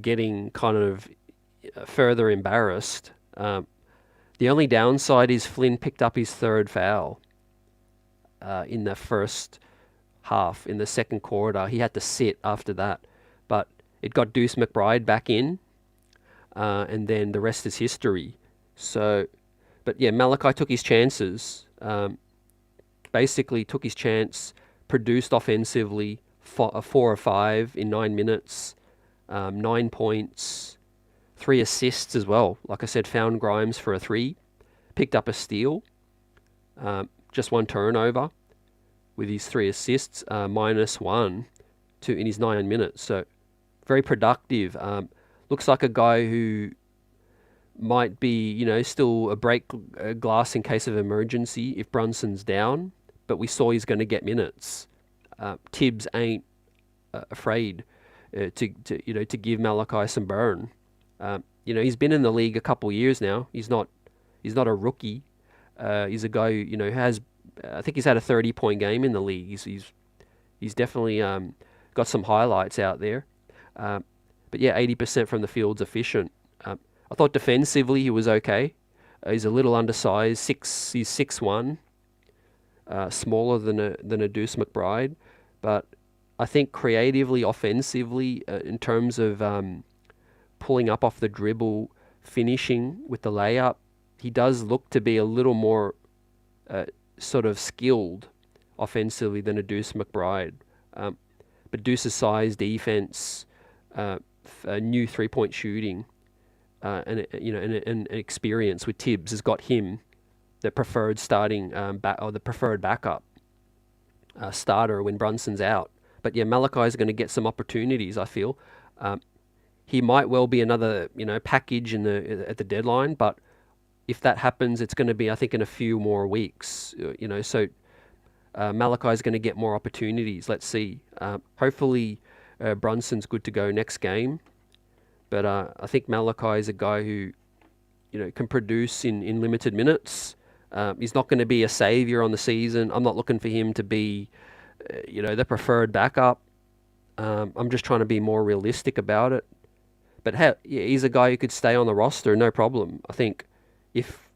getting kind of further embarrassed. The only downside is Flynn picked up his 3rd foul. in the first half. In the second quarter, he had to sit after that. But it got Deuce McBride back in, and then the rest is history. So, but yeah, Malachi took his chances. Basically took his chance, produced offensively, 4 or 5 in 9 minutes, 9 points, 3 assists as well. Like I said, found Grimes for a 3, picked up a steal, just 1 turnover with his 3 assists, -1 in his 9 minutes. So very productive. Looks like a guy who might be, still a break glass in case of emergency if Brunson's down. But we saw he's going to get minutes. Tibbs ain't afraid to give Malachi some burn. He's been in the league a couple years now. He's not a rookie. He's a guy who has. I think he's had a 30-point game in the league. He's definitely got some highlights out there. But yeah, 80% from the field's efficient. I thought defensively he was okay. He's a little undersized. He's 6'1", smaller than a Deuce McBride. But I think creatively, offensively, in terms of pulling up off the dribble, finishing with the layup, he does look to be a little more sort of skilled offensively than a Deuce McBride. But Deuce's size, defense, new 3-point shooting, and experience with Tibbs has got him the preferred starting or the preferred backup starter when Brunson's out. But yeah, Malachi's going to get some opportunities. I feel he might well be another package at the deadline, but if that happens, it's going to be, I think, in a few more weeks. So Malachi's going to get more opportunities. Let's see. Hopefully, Brunson's good to go next game. But I think Malachi is a guy who, can produce in limited minutes. He's not going to be a savior on the season. I'm not looking for him to be, the preferred backup. I'm just trying to be more realistic about it. But he's a guy who could stay on the roster, no problem. I think if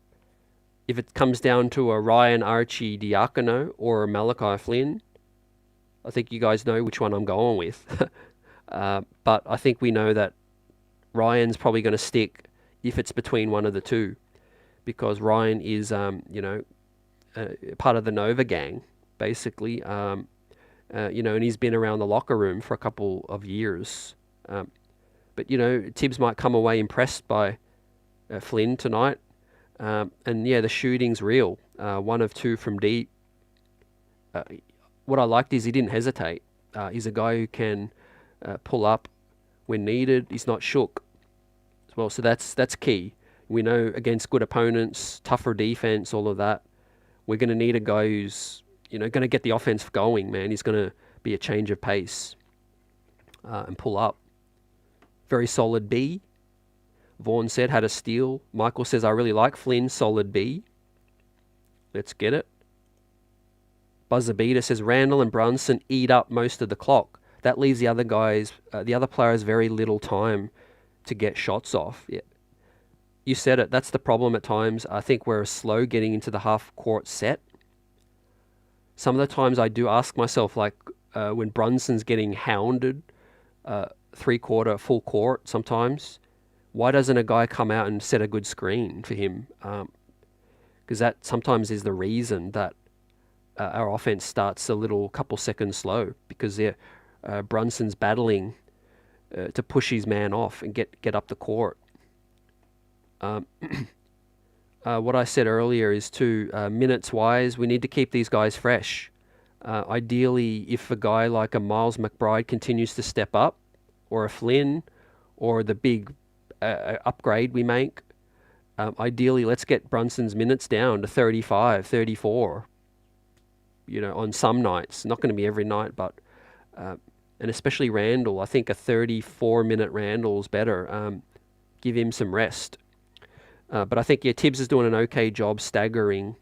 it comes down to a Ryan Archie Diacono or a Malachi Flynn, I think you guys know which one I'm going with. But I think we know that Ryan's probably going to stick if it's between one of the two, because Ryan is, part of the Nova gang, basically, and he's been around the locker room for a couple of years. But Tibbs might come away impressed by Flynn tonight. And yeah, the shooting's real. 1 of 2 from deep. What I liked is he didn't hesitate. He's a guy who can pull up when needed. He's not shook as well, so that's key. We know against good opponents, tougher defense, all of that, we're going to need a guy who's going to get the offense going, man. He's going to be a change of pace and pull up. Very solid B. Vaughn said had a steal. Michael says, I really like Flynn, solid B. Let's get it. Buzzer Beater says Randall and Brunson eat up most of the clock. That leaves the other guys, the other players, very little time to get shots off. Yeah. You said it. That's the problem at times. I think we're slow getting into the half-court set. Some of the times I do ask myself, like when Brunson's getting hounded, 3/4, full court sometimes, why doesn't a guy come out and set a good screen for him? Because that sometimes is the reason that our offense starts a couple seconds slow, because Brunson's battling to push his man off and get up the court. What I said earlier is minutes-wise, we need to keep these guys fresh. Ideally, if a guy like a Miles McBride continues to step up, or a Flynn, or the big upgrade we make, ideally let's get Brunson's minutes down to 35, 34, on some nights. Not going to be every night, but and especially Randall. I think a 34-minute Randall's better. Give him some rest. But I think, Tibbs is doing an okay job staggering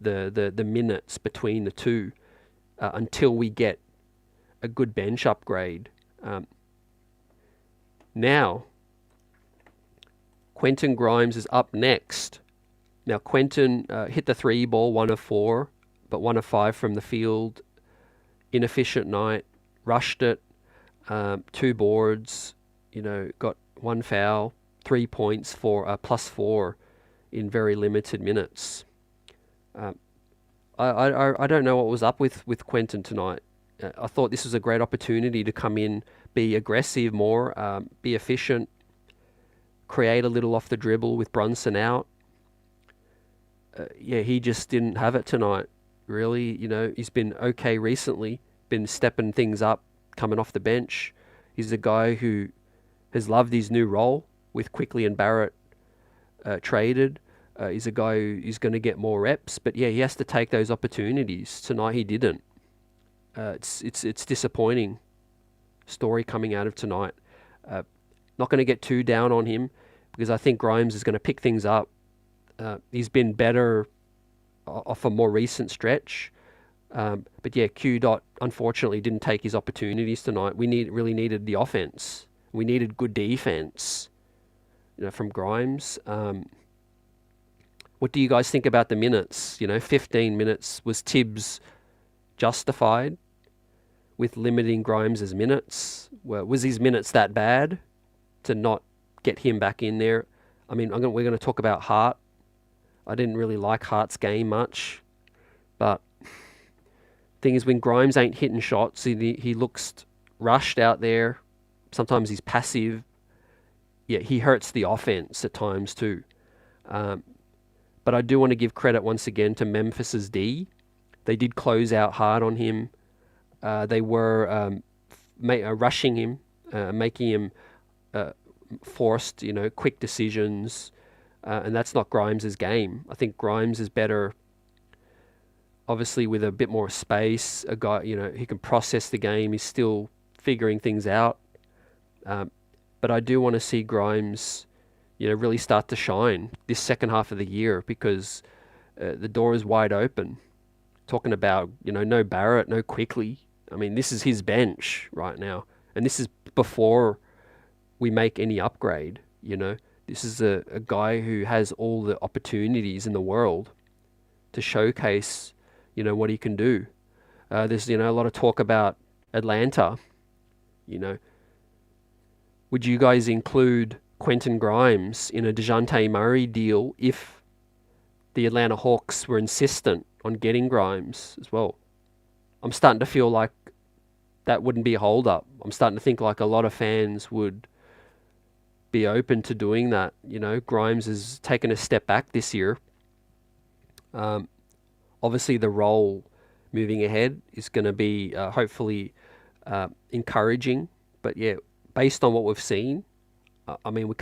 the minutes between the two until we get a good bench upgrade. Now, Quentin Grimes is up next. Now, Quentin hit the 3 ball, 1 of 4, but 1 of 5 from the field. Inefficient night, rushed it, 2 boards, got 1 foul, 3 points for +4 in very limited minutes. I don't know what was up with Quentin tonight. I thought this was a great opportunity to come in, be aggressive more, be efficient, create a little off the dribble with Brunson out. He just didn't have it tonight, really. He's been okay recently, been stepping things up, coming off the bench. He's a guy who has loved his new role with Quickly and Barrett traded. He's a guy who's going to get more reps, but he has to take those opportunities. Tonight he didn't. It's disappointing story coming out of tonight. Not going to get too down on him because I think Grimes is going to pick things up. He's been better off a more recent stretch. But Q Dot unfortunately didn't take his opportunities tonight. We really needed the offense. We needed good defense, from Grimes. What do you guys think about the minutes? 15 minutes. Was Tibbs justified with limiting Grimes' minutes? Was his minutes that bad to not get him back in there? I mean, we're going to talk about Hart. I didn't really like Hart's game much, but thing is, when Grimes ain't hitting shots, he looks rushed out there. Sometimes he's passive. He hurts the offense at times too. But I do want to give credit once again to Memphis's D. They did close out hard on him. They were rushing him, making him forced, quick decisions. And that's not Grimes' game. I think Grimes is better, obviously, with a bit more space. A guy, he can process the game. He's still figuring things out. But I do want to see Grimes, really start to shine this second half of the year because the door is wide open. Talking about, no Barrett, no Quickly. I mean, this is his bench right now. And this is before we make any upgrade, This is a guy who has all the opportunities in the world to showcase, what he can do. There's, a lot of talk about Atlanta, Would you guys include Quentin Grimes in a DeJounte Murray deal if the Atlanta Hawks were insistent on getting Grimes as well? I'm starting to feel like that wouldn't be a hold-up. I'm starting to think like a lot of fans would be open to doing that. Grimes has taken a step back this year. Obviously, the role moving ahead is going to be hopefully encouraging. But based on what we've seen, I mean,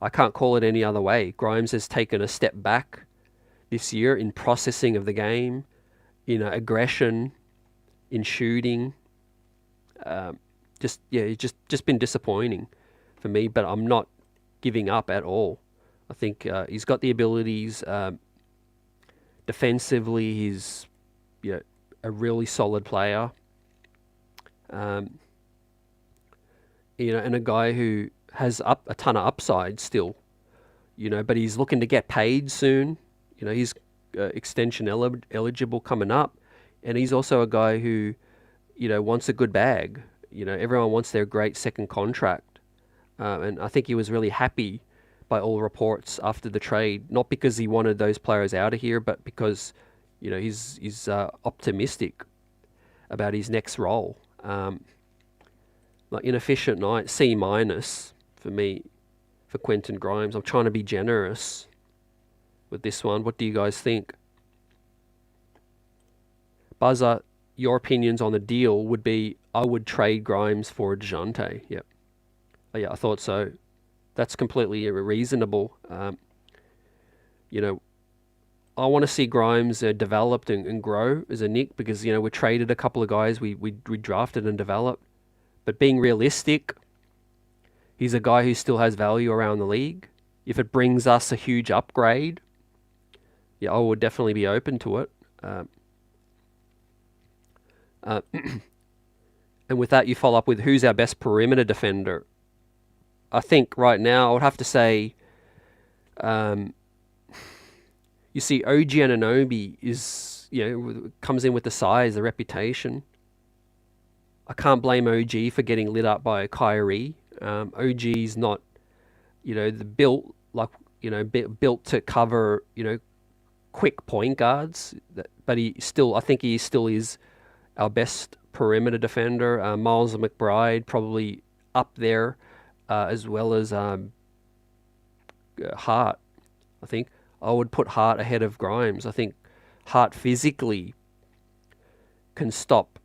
I can't call it any other way. Grimes has taken a step back this year in processing of the game, in aggression, in shooting. It's just been disappointing for me, but I'm not giving up at all. I think he's got the abilities. Defensively, he's a really solid player. And a guy who has a ton of upside still, but he's looking to get paid soon. He's extension eligible coming up, and he's also a guy who, wants a good bag. Everyone wants their great second contract. And I think he was really happy by all reports after the trade, not because he wanted those players out of here, but because, he's optimistic about his next role. Like inefficient night, C- for me, for Quentin Grimes. I'm trying to be generous with this one. What do you guys think? Buzzer, your opinions on the deal would be, I would trade Grimes for DeJounte. Yep. Oh, yeah, I thought so. That's completely reasonable. I want to see Grimes developed and grow as a Knick because, we traded a couple of guys we drafted and developed. But being realistic, he's a guy who still has value around the league. If it brings us a huge upgrade, I would definitely be open to it. And with that, you follow up with who's our best perimeter defender. I think right now I would have to say, you see, OG Anunoby is comes in with the size, the reputation. I can't blame OG for getting lit up by Kyrie. OG's not, the built like, built to cover, quick point guards. But I think he still is our best perimeter defender. Miles McBride probably up there, as well as Hart. I think I would put Hart ahead of Grimes. I think Hart physically can stop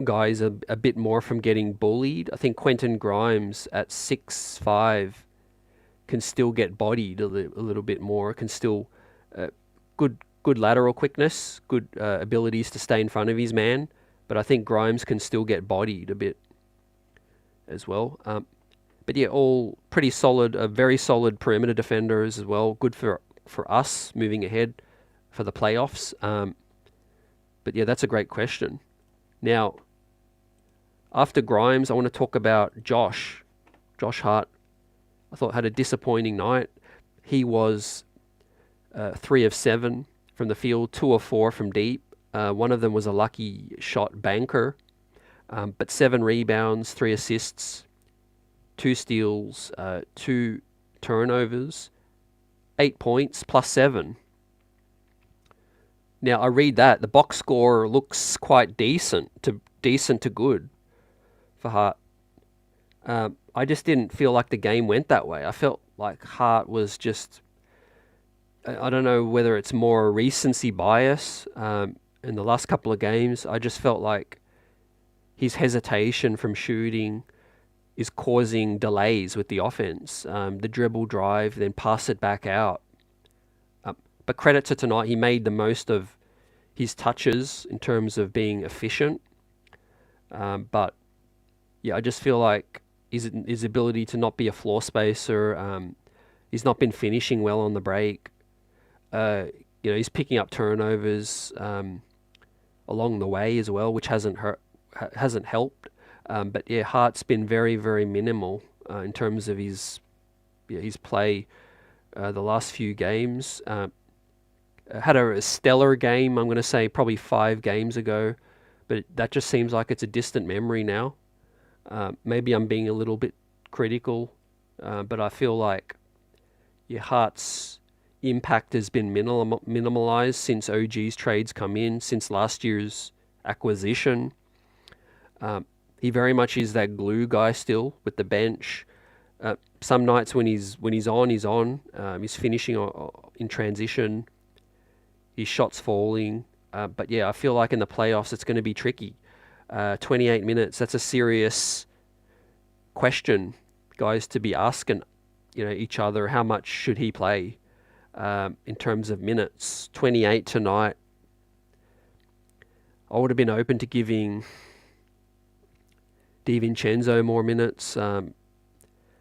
guys a bit more from getting bullied. I think Quentin Grimes at 6'5" can still get bodied a little bit more. Can still good lateral quickness, good abilities to stay in front of his man. But I think Grimes can still get bodied a bit as well. But yeah, all pretty solid, very solid perimeter defenders as well. Good for us moving ahead for the playoffs. But yeah, that's a great question. Now, after Grimes, I want to talk about Josh Hart. I thought had a disappointing night. He was 3 of 7 from the field, 2 of 4 from deep. One of them was a lucky shot banker. But 7 rebounds, 3 assists, 2 steals, 2 turnovers, 8 points, plus 7. Now, I read that. The box score looks quite decent to good for Hart. I just didn't feel like the game went that way. I felt like Hart was just... I don't know whether it's more recency bias in the last couple of games. I just felt like his hesitation from shooting is causing delays with the offense. The dribble drive, then pass it back out. But credit to tonight, he made the most of his touches in terms of being efficient. But yeah, I just feel like his ability to not be a floor spacer, he's not been finishing well on the break. He's picking up turnovers along the way as well, which hasn't helped. But yeah, Hart's been very, very minimal in terms of his play the last few games. Had a stellar game, I'm going to say probably 5 games ago, but that just seems like it's a distant memory now. Maybe I'm being a little bit critical, but I feel like Hart's impact has been minimalized since OG's trades come in, since last year's acquisition. He very much is that glue guy still with the bench. Some nights when he's on, he's on. He's finishing in transition. His shots falling. But yeah, I feel like in the playoffs it's going to be tricky. 28 minutes, that's a serious question, guys, to be asking each other. How much should he play in terms of minutes? 28 tonight. I would have been open to giving DiVincenzo more minutes,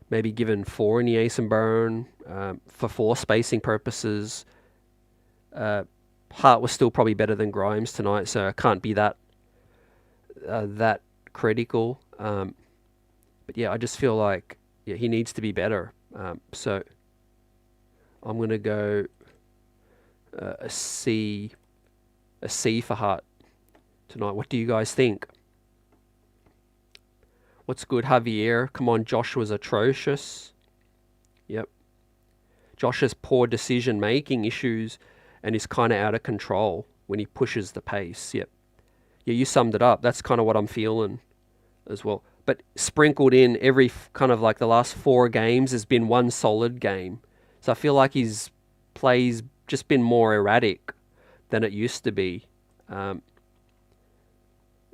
maybe given 4 in the Ace and Burn for floor spacing purposes. Hart was still probably better than Grimes tonight, so I can't be that critical. But yeah, I just feel like he needs to be better. So I'm going to go a C for Hart tonight. What do you guys think? What's good, Javier? Come on, Josh was atrocious. Yep. Josh has poor decision-making issues and is kind of out of control when he pushes the pace. Yep. Yeah, you summed it up. That's kind of what I'm feeling as well. But sprinkled in every kind of like the last 4 games has been one solid game. So I feel like his play's just been more erratic than it used to be.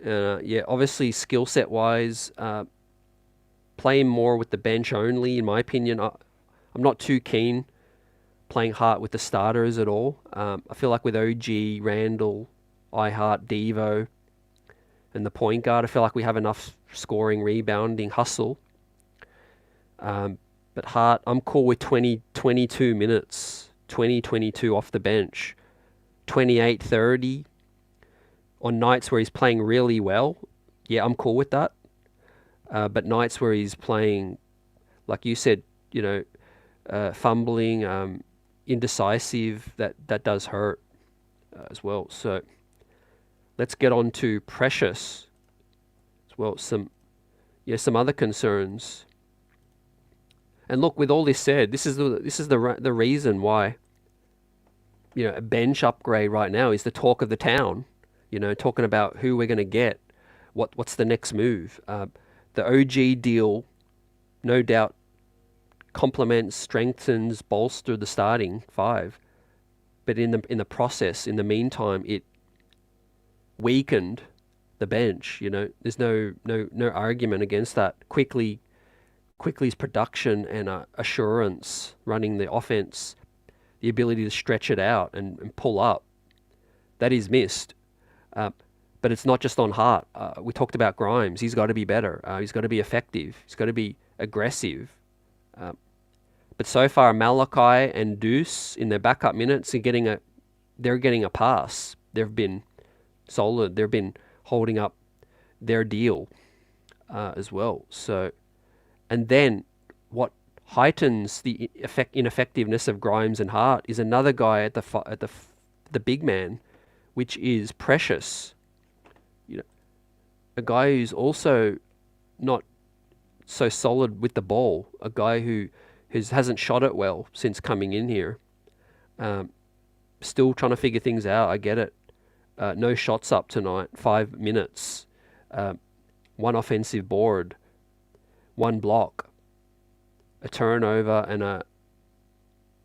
Yeah, obviously skill set wise, playing more with the bench only, in my opinion. I'm not too keen playing Hart with the starters at all. I feel like with OG, Randall, Hart, Devo, and the point guard, I feel like we have enough scoring, rebounding, hustle. But Hart, I'm cool with 22 minutes, 22 off the bench, 28, 30 on nights where he's playing really well. Yeah, I'm cool with that. But nights where he's playing, like you said, fumbling, indecisive, that does hurt as well. So let's get on to Precious as well. Some other concerns. And look, with all this said, this is the reason why, a bench upgrade right now is the talk of the town. Talking about who we're going to get, what's the next move. The OG deal, no doubt, complements, strengthens, bolsters the starting five, but in the process, in the meantime, it weakened the bench. There's no argument against that. Quickly's production and assurance running the offense, the ability to stretch it out and pull up, that is missed. But it's not just on Hart. We talked about Grimes. He's got to be better. He's got to be effective. He's got to be aggressive. But so far, Malachi and Deuce in their backup minutes they're getting a pass. They've been solid. They've been holding up their deal as well. So, and then what heightens the ineffectiveness of Grimes and Hart is another guy at the big man, which is Precious. A guy who's also not so solid with the ball. A guy who hasn't shot it well since coming in here. Still trying to figure things out. I get it. No shots up tonight. 5 minutes. 1 offensive board. 1 block. A turnover and a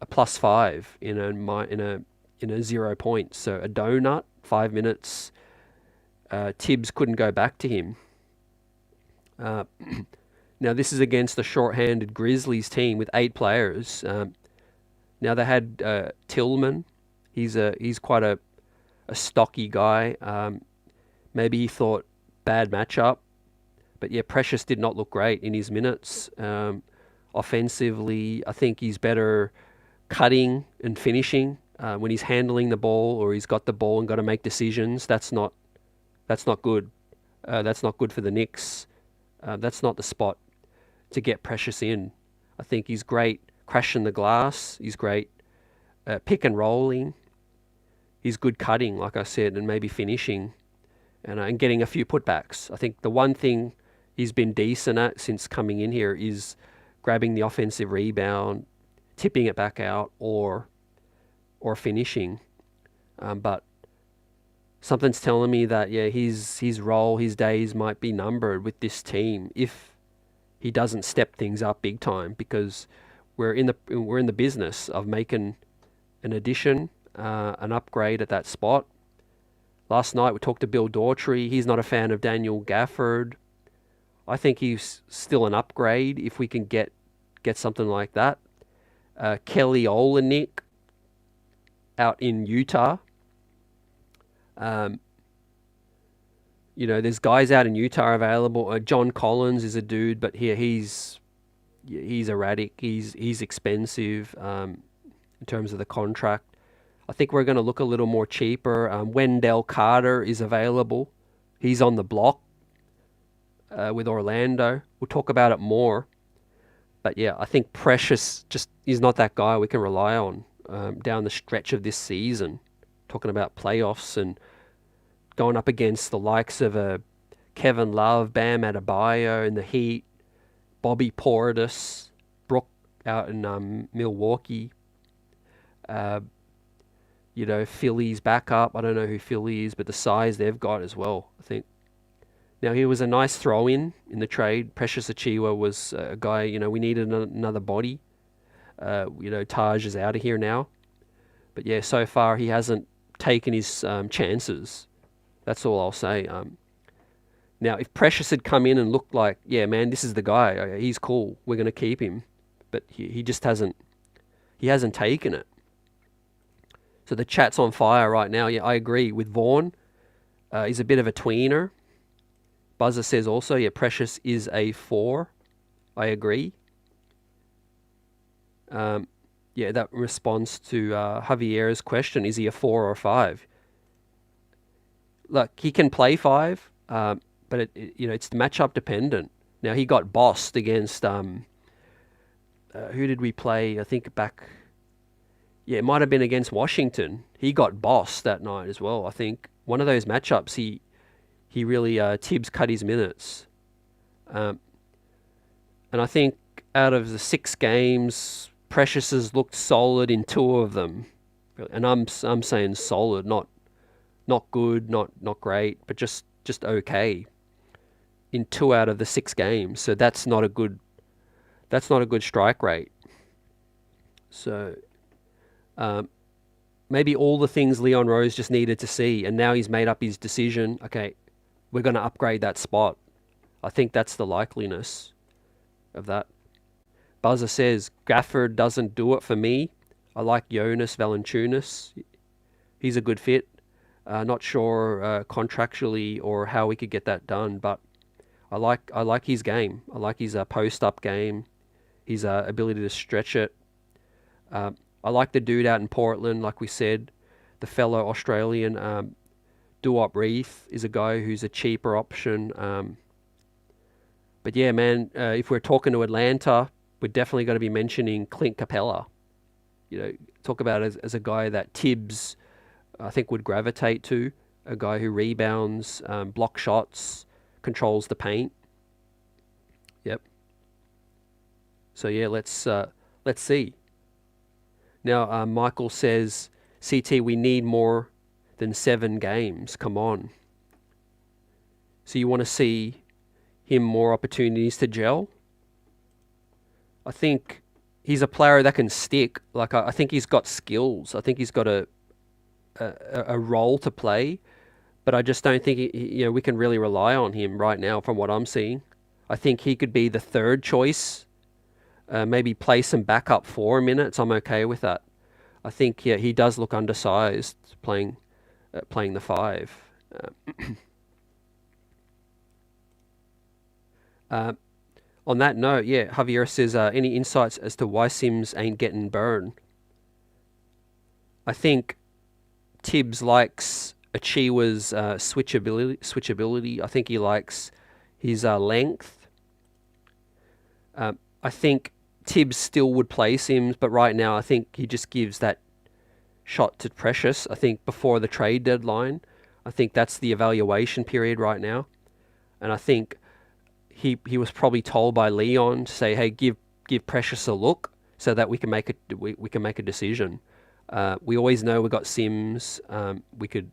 +5 in a 0 points. So a donut. 5 minutes. Tibbs couldn't go back to him. Now this is against the short-handed Grizzlies team with 8 players. Now they had Tillman. He's quite a stocky guy. Maybe he thought bad matchup, but yeah, Precious did not look great in his minutes. Offensively, I think he's better cutting and finishing when he's handling the ball or he's got the ball and got to make decisions. That's not good. That's not good for the Knicks. That's not the spot to get Precious in. I think he's great crashing the glass. He's great pick and rolling. He's good cutting, like I said, and maybe finishing and getting a few putbacks. I think the one thing he's been decent at since coming in here is grabbing the offensive rebound, tipping it back out, or finishing. But something's telling me that his role, his days might be numbered with this team if he doesn't step things up big time, because we're in the business of making an addition, an upgrade at that spot. Last night we talked to Bill Daughtry. He's not a fan of Daniel Gafford. I think he's still an upgrade if we can get something like that. Kelly Olynyk out in Utah. There's guys out in Utah available. John Collins is a dude, but here he's erratic. He's expensive in terms of the contract. I think we're going to look a little more cheaper. Wendell Carter is available. He's on the block with Orlando. We'll talk about it more. But yeah, I think Precious just is not that guy we can rely on down the stretch of this season. Talking about playoffs and going up against the likes of Kevin Love, Bam Adebayo in the Heat, Bobby Portis, Brook out in Milwaukee. Philly's back up. I don't know who Philly is, but the size they've got as well, I think. Now, he was a nice throw-in the trade. Precious Achiuwa was a guy, we needed another body. Taj is out of here now. But yeah, so far he hasn't taken his chances. That's all I'll say. Now, if Precious had come in and looked like, yeah, man, this is the guy. He's cool. We're going to keep him. But he just hasn't taken it. So the chat's on fire right now. Yeah, I agree with Vaughn. He's a bit of a tweener. Buzzer says also, yeah, Precious is a 4. I agree. That responds to Javier's question. Is he a 4 or a 5? Look, he can play 5, but it's matchup dependent. Now, he got bossed against, who did we play? I think back, it might have been against Washington. He got bossed that night as well, I think. one of those matchups, he really Tibbs cut his minutes, um, and I think out of the 6 games, Precious has looked solid in 2 of them, and I'm saying solid, not good, not great, but just okay in 2 out of the 6 games. So that's not a good strike rate. So maybe all the things Leon Rose just needed to see, and now he's made up his decision. Okay, we're going to upgrade that spot. I think that's the likeliness of that. Buzzer says Gafford doesn't do it for me. I like Jonas Valanciunas. He's a good fit. Not sure contractually or how we could get that done, but I like his game. I like his post-up game, his ability to stretch it. I like the dude out in Portland, like we said, the fellow Australian. Duop Reith is a guy who's a cheaper option. But yeah, man, if we're talking to Atlanta, we're definitely going to be mentioning Clint Capella. Talk about it as a guy that Tibbs, I think, would gravitate to. A guy who rebounds, block shots, controls the paint. Yep. So yeah, let's see. Now, Michael says, CT, we need more than 7 games. Come on. So you want to see him more opportunities to gel? I think he's a player that can stick. Like, I think he's got skills. I think he's got a role to play, but I just don't think we can really rely on him right now from what I'm seeing. I think he could be the 3rd choice. Maybe play some backup 4 minutes. I'm okay with that. I think he does look undersized playing the 5. On that note, Javier says, any insights as to why Sims ain't getting burned? I think Tibbs likes Achiwa's switchability. I think he likes his length. I think Tibbs still would play Sims, but right now I think he just gives that shot to Precious. I think before the trade deadline, I think that's the evaluation period right now, and I think he was probably told by Leon to say, hey, give Precious a look so that we can make a decision. We always know we got Sims. We could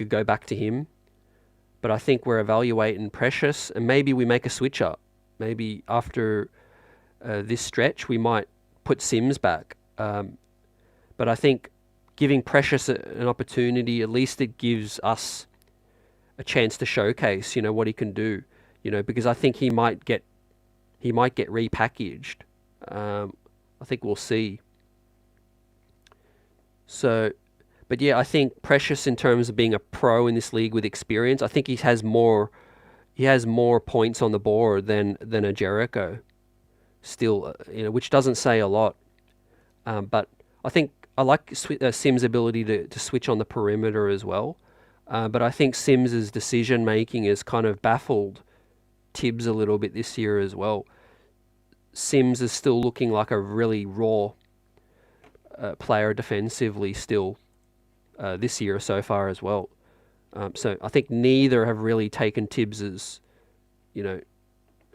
go back to him, but I think we're evaluating Precious, and maybe we make a switch up. Maybe after this stretch, we might put Sims back. But I think giving Precious an opportunity, at least it gives us a chance to showcase, what he can do. Because I think he might get repackaged. I think we'll see. So, but yeah, I think Precious, in terms of being a pro in this league with experience, I think he has more points on the board than a Jericho. Still, which doesn't say a lot. But I think I like Sims' ability to switch on the perimeter as well. But I think Sims' decision making has kind of baffled Tibbs a little bit this year as well. Sims is still looking like a really raw player defensively still this year so far as well. So I think neither have really taken Tibbs's,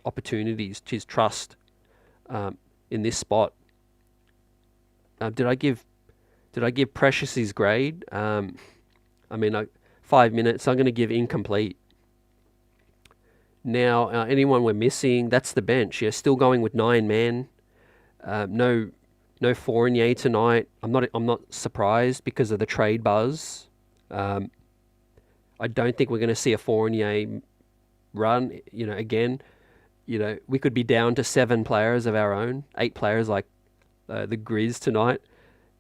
opportunities, his trust in this spot. Did I give Precious his grade? 5 minutes. I'm going to give incomplete. Now, anyone we're missing? That's the bench. Yeah, still going with 9 men. No Fournier tonight. I'm not surprised because of the trade buzz. I don't think we're going to see a Fournier run. Again, we could be down to 7 players of our own, 8 players like the Grizz tonight,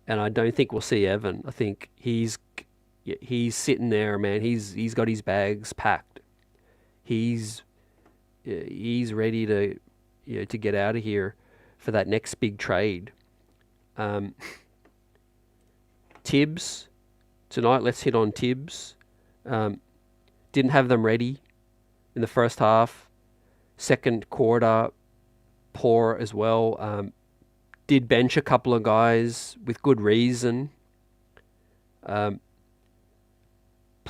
and I don't think we'll see Evan. I think he's sitting there, man. He's got his bags packed. He's ready to get out of here for that next big trade. Tibbs tonight. Let's hit on Tibbs. Didn't have them ready in the first half. Second quarter, poor as well. Did bench a couple of guys with good reason.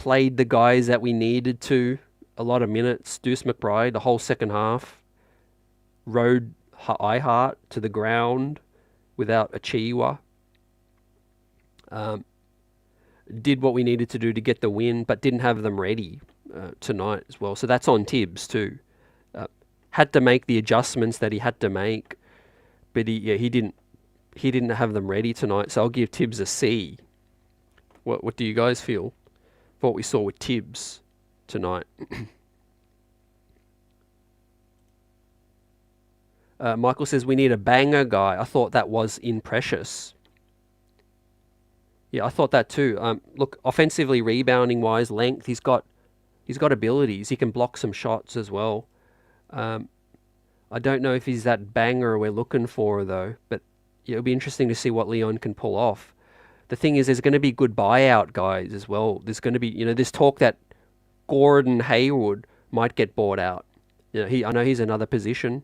played the guys that we needed to. A lot of minutes. Deuce McBride, the whole second half, rode iHeart to the ground without a Chiwa. Did what we needed to do to get the win, but didn't have them ready tonight as well. So that's on Tibbs too. Had to make the adjustments that he had to make, but he didn't have them ready tonight. So I'll give Tibbs a C. What do you guys feel for what we saw with Tibbs tonight? Michael says we need a banger guy. I thought that was in Precious. Yeah, I thought that too. Look, offensively, rebounding wise, length, he's got abilities. He can block some shots as well. I don't know if he's that banger we're looking for though, but it'll be interesting to see what Leon can pull off. The thing is, there's going to be good buyout guys as well. There's going to be, this talk that Gordon Hayward might get bought out. I know he's another position,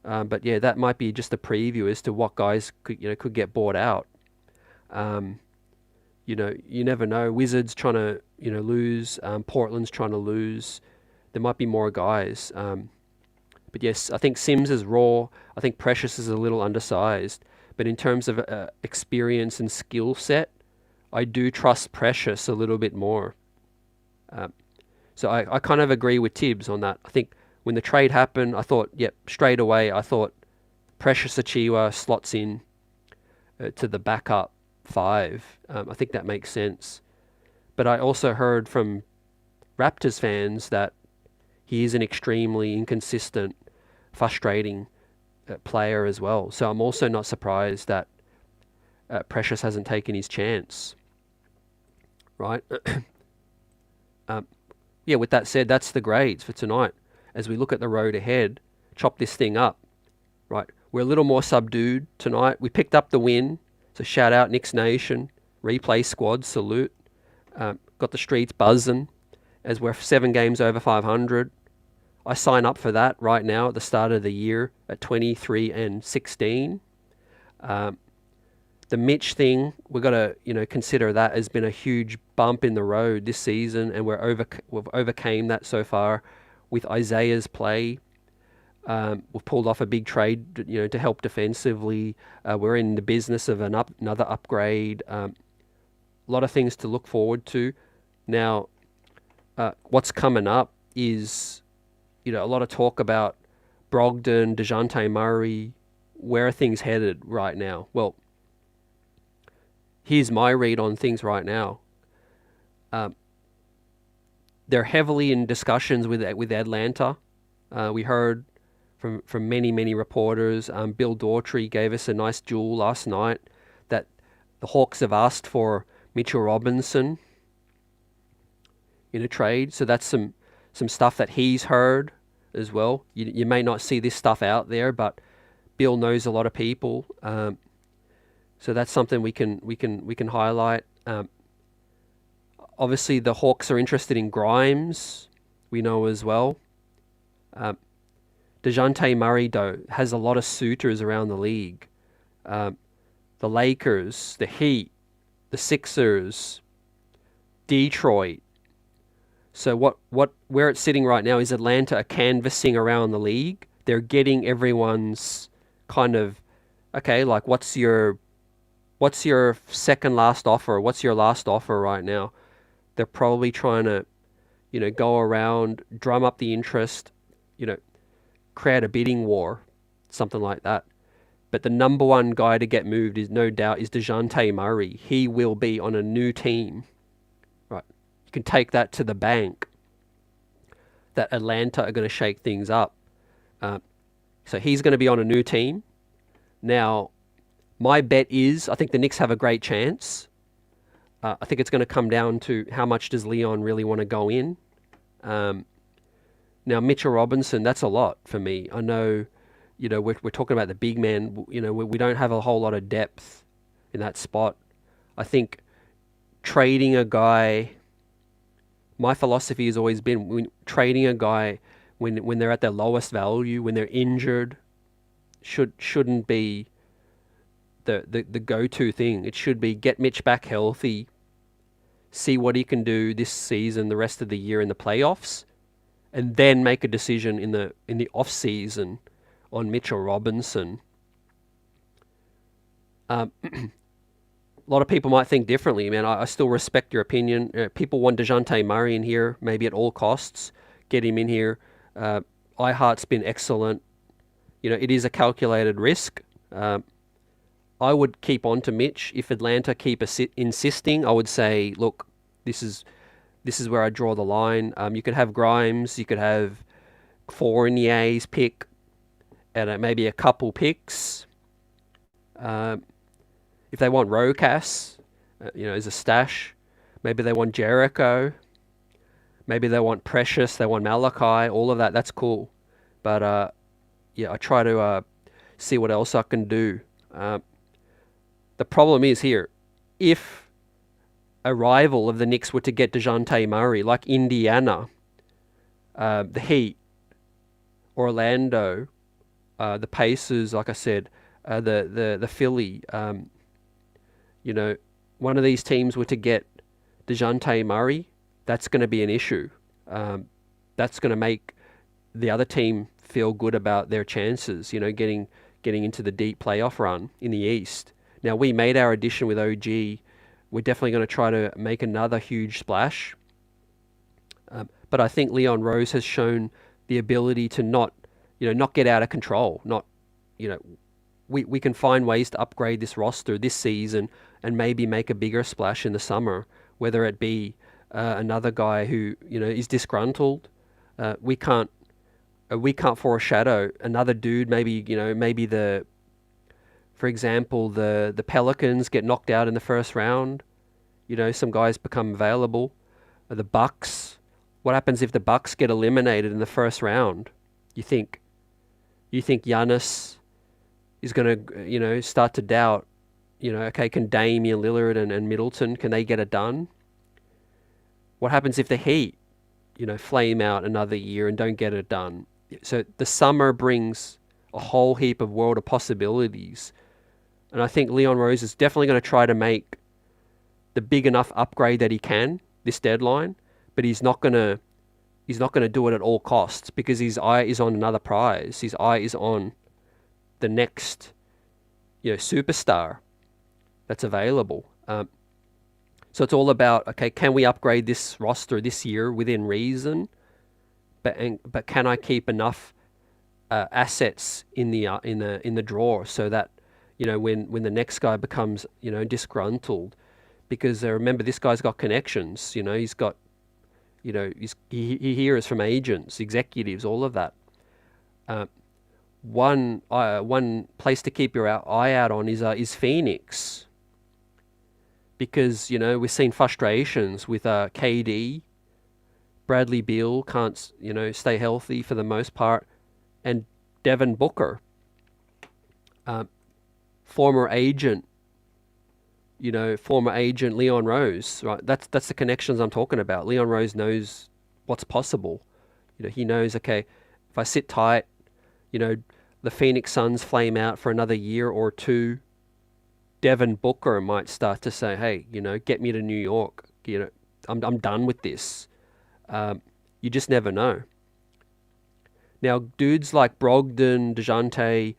but yeah, that might be just a preview as to what guys could get bought out. You never know. Wizards trying to lose. Portland's trying to lose. There might be more guys. But yes, I think Sims is raw. I think Precious is a little undersized. But in terms of experience and skill set, I do trust Precious a little bit more. So I kind of agree with Tibbs on that. I think when the trade happened, I thought, straight away, I thought Precious Achiuwa slots in to the backup 5. I think that makes sense. But I also heard from Raptors fans that he is an extremely inconsistent, frustrating player as well. So I'm also not surprised that Precious hasn't taken his chance. Right? With that said, that's the grades for tonight. As we look at the road ahead, chop this thing up. Right? We're a little more subdued tonight. We picked up the win. So shout out Knicks Nation. Replay squad, salute. Got the streets buzzing as we're 7 games over 500. I sign up for that right now at the start of the year at 23-16. The Mitch thing, we've got to consider that has been a huge bump in the road this season, and we've overcame that so far with Isaiah's play. We've pulled off a big trade, to help defensively. We're in the business of another upgrade. A lot of things to look forward to. Now, what's coming up is, a lot of talk about Brogdon, DeJounte Murray. Where are things headed right now? Well, here's my read on things right now. They're heavily in discussions with Atlanta. We heard from many reporters. Bill Daughtry gave us a nice jewel last night that the Hawks have asked for Mitchell Robinson in a trade. So that's some stuff that he's heard as well. You may not see this stuff out there, but Bill knows a lot of people. So that's something we can highlight. Obviously, the Hawks are interested in Grimes. We know as well. DeJounte Murray, though, has a lot of suitors around the league. The Lakers, the Heat, the Sixers, Detroit. So where it's sitting right now is Atlanta are canvassing around the league. They're getting everyone's kind of, okay, like what's your second last offer? What's your last offer right now? They're probably trying to, go around, drum up the interest, create a bidding war, something like that. But the number one guy to get moved is no doubt is DeJounte Murray. He will be on a new team. Right. You can take that to the bank. That Atlanta are going to shake things up. So he's going to be on a new team. Now, my bet is I think the Knicks have a great chance. I think it's going to come down to how much does Leon really want to go in. Now, Mitchell Robinson, that's a lot for me. I know, we're talking about the big man. We don't have a whole lot of depth in that spot. I think trading a guy, my philosophy has always been trading a guy when they're at their lowest value, when they're injured, shouldn't be the go-to thing. It should be get Mitch back healthy, see what he can do this season, the rest of the year in the playoffs, and then make a decision in the off season on Mitchell Robinson. A lot of people might think differently, man. I still respect your opinion. People want DeJounte Murray in here, maybe at all costs. Get him in here. iHeart's been excellent. You know, it is a calculated risk. I would keep on to Mitch. If Atlanta keep insisting, I would say, look, this is where I draw the line. You could have Grimes, you could have Fournier's pick, and maybe a couple picks. If they want Rocas, as a stash, maybe they want Jericho, maybe they want Precious, they want Malachi, all of that. That's cool. But I try to see what else I can do. The problem is here, if a rival of the Knicks were to get DeJounte Murray, like Indiana, the Heat, Orlando, the Pacers, like I said, the Philly, one of these teams were to get DeJounte Murray, that's going to be an issue. That's going to make the other team feel good about their chances, getting into the deep playoff run in the East. Now, we made our addition with OG. We're definitely going to try to make another huge splash. But I think Leon Rose has shown the ability to not get out of control. We can find ways to upgrade this roster this season and maybe make a bigger splash in the summer, whether it be another guy who is disgruntled. We can't foreshadow another dude. Maybe for example, the Pelicans get knocked out in the first round. Some guys become available. The Bucks. What happens if the Bucks get eliminated in the first round? You think Giannis is going to, start to doubt, okay, can Damian Lillard and Middleton, can they get it done? What happens if the Heat, flame out another year and don't get it done? So the summer brings a whole heap of world of possibilities. And I think Leon Rose is definitely going to try to make the big enough upgrade that he can this deadline, but he's not going to do it at all costs, because his eye is on another prize. His eye is on the next, superstar that's available. So it's all about, okay, can we upgrade this roster this year within reason? But can I keep enough assets in the drawer so that when the next guy becomes disgruntled, because remember, this guy's got connections. He's got he hears from agents, executives, all of that. One place to keep your eye out on is Phoenix, because we've seen frustrations with KD. Bradley Beal can't stay healthy for the most part, and Devin Booker, former agent Leon Rose, right? That's the connections I'm talking about. Leon Rose knows what's possible. He knows, okay, if I sit tight, the Phoenix Suns flame out for another year or two, Devin Booker might start to say, hey, get me to New York. I'm done with this. You just never know. Now, dudes like Brogdon, DeJounte,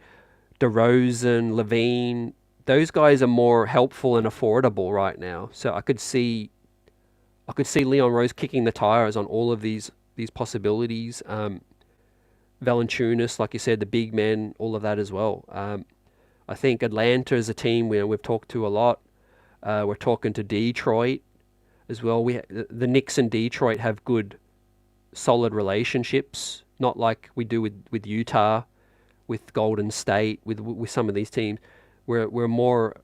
DeRozan, Levine, those guys are more helpful and affordable right now. So I could see Leon Rose kicking the tires on all of these possibilities. Valanciunas, like you said, the big men, all of that as well. I think Atlanta is a team we've talked to a lot. We're talking to Detroit as well. The Knicks and Detroit have good, solid relationships, not like we do with Utah, with Golden State, with some of these teams. We're more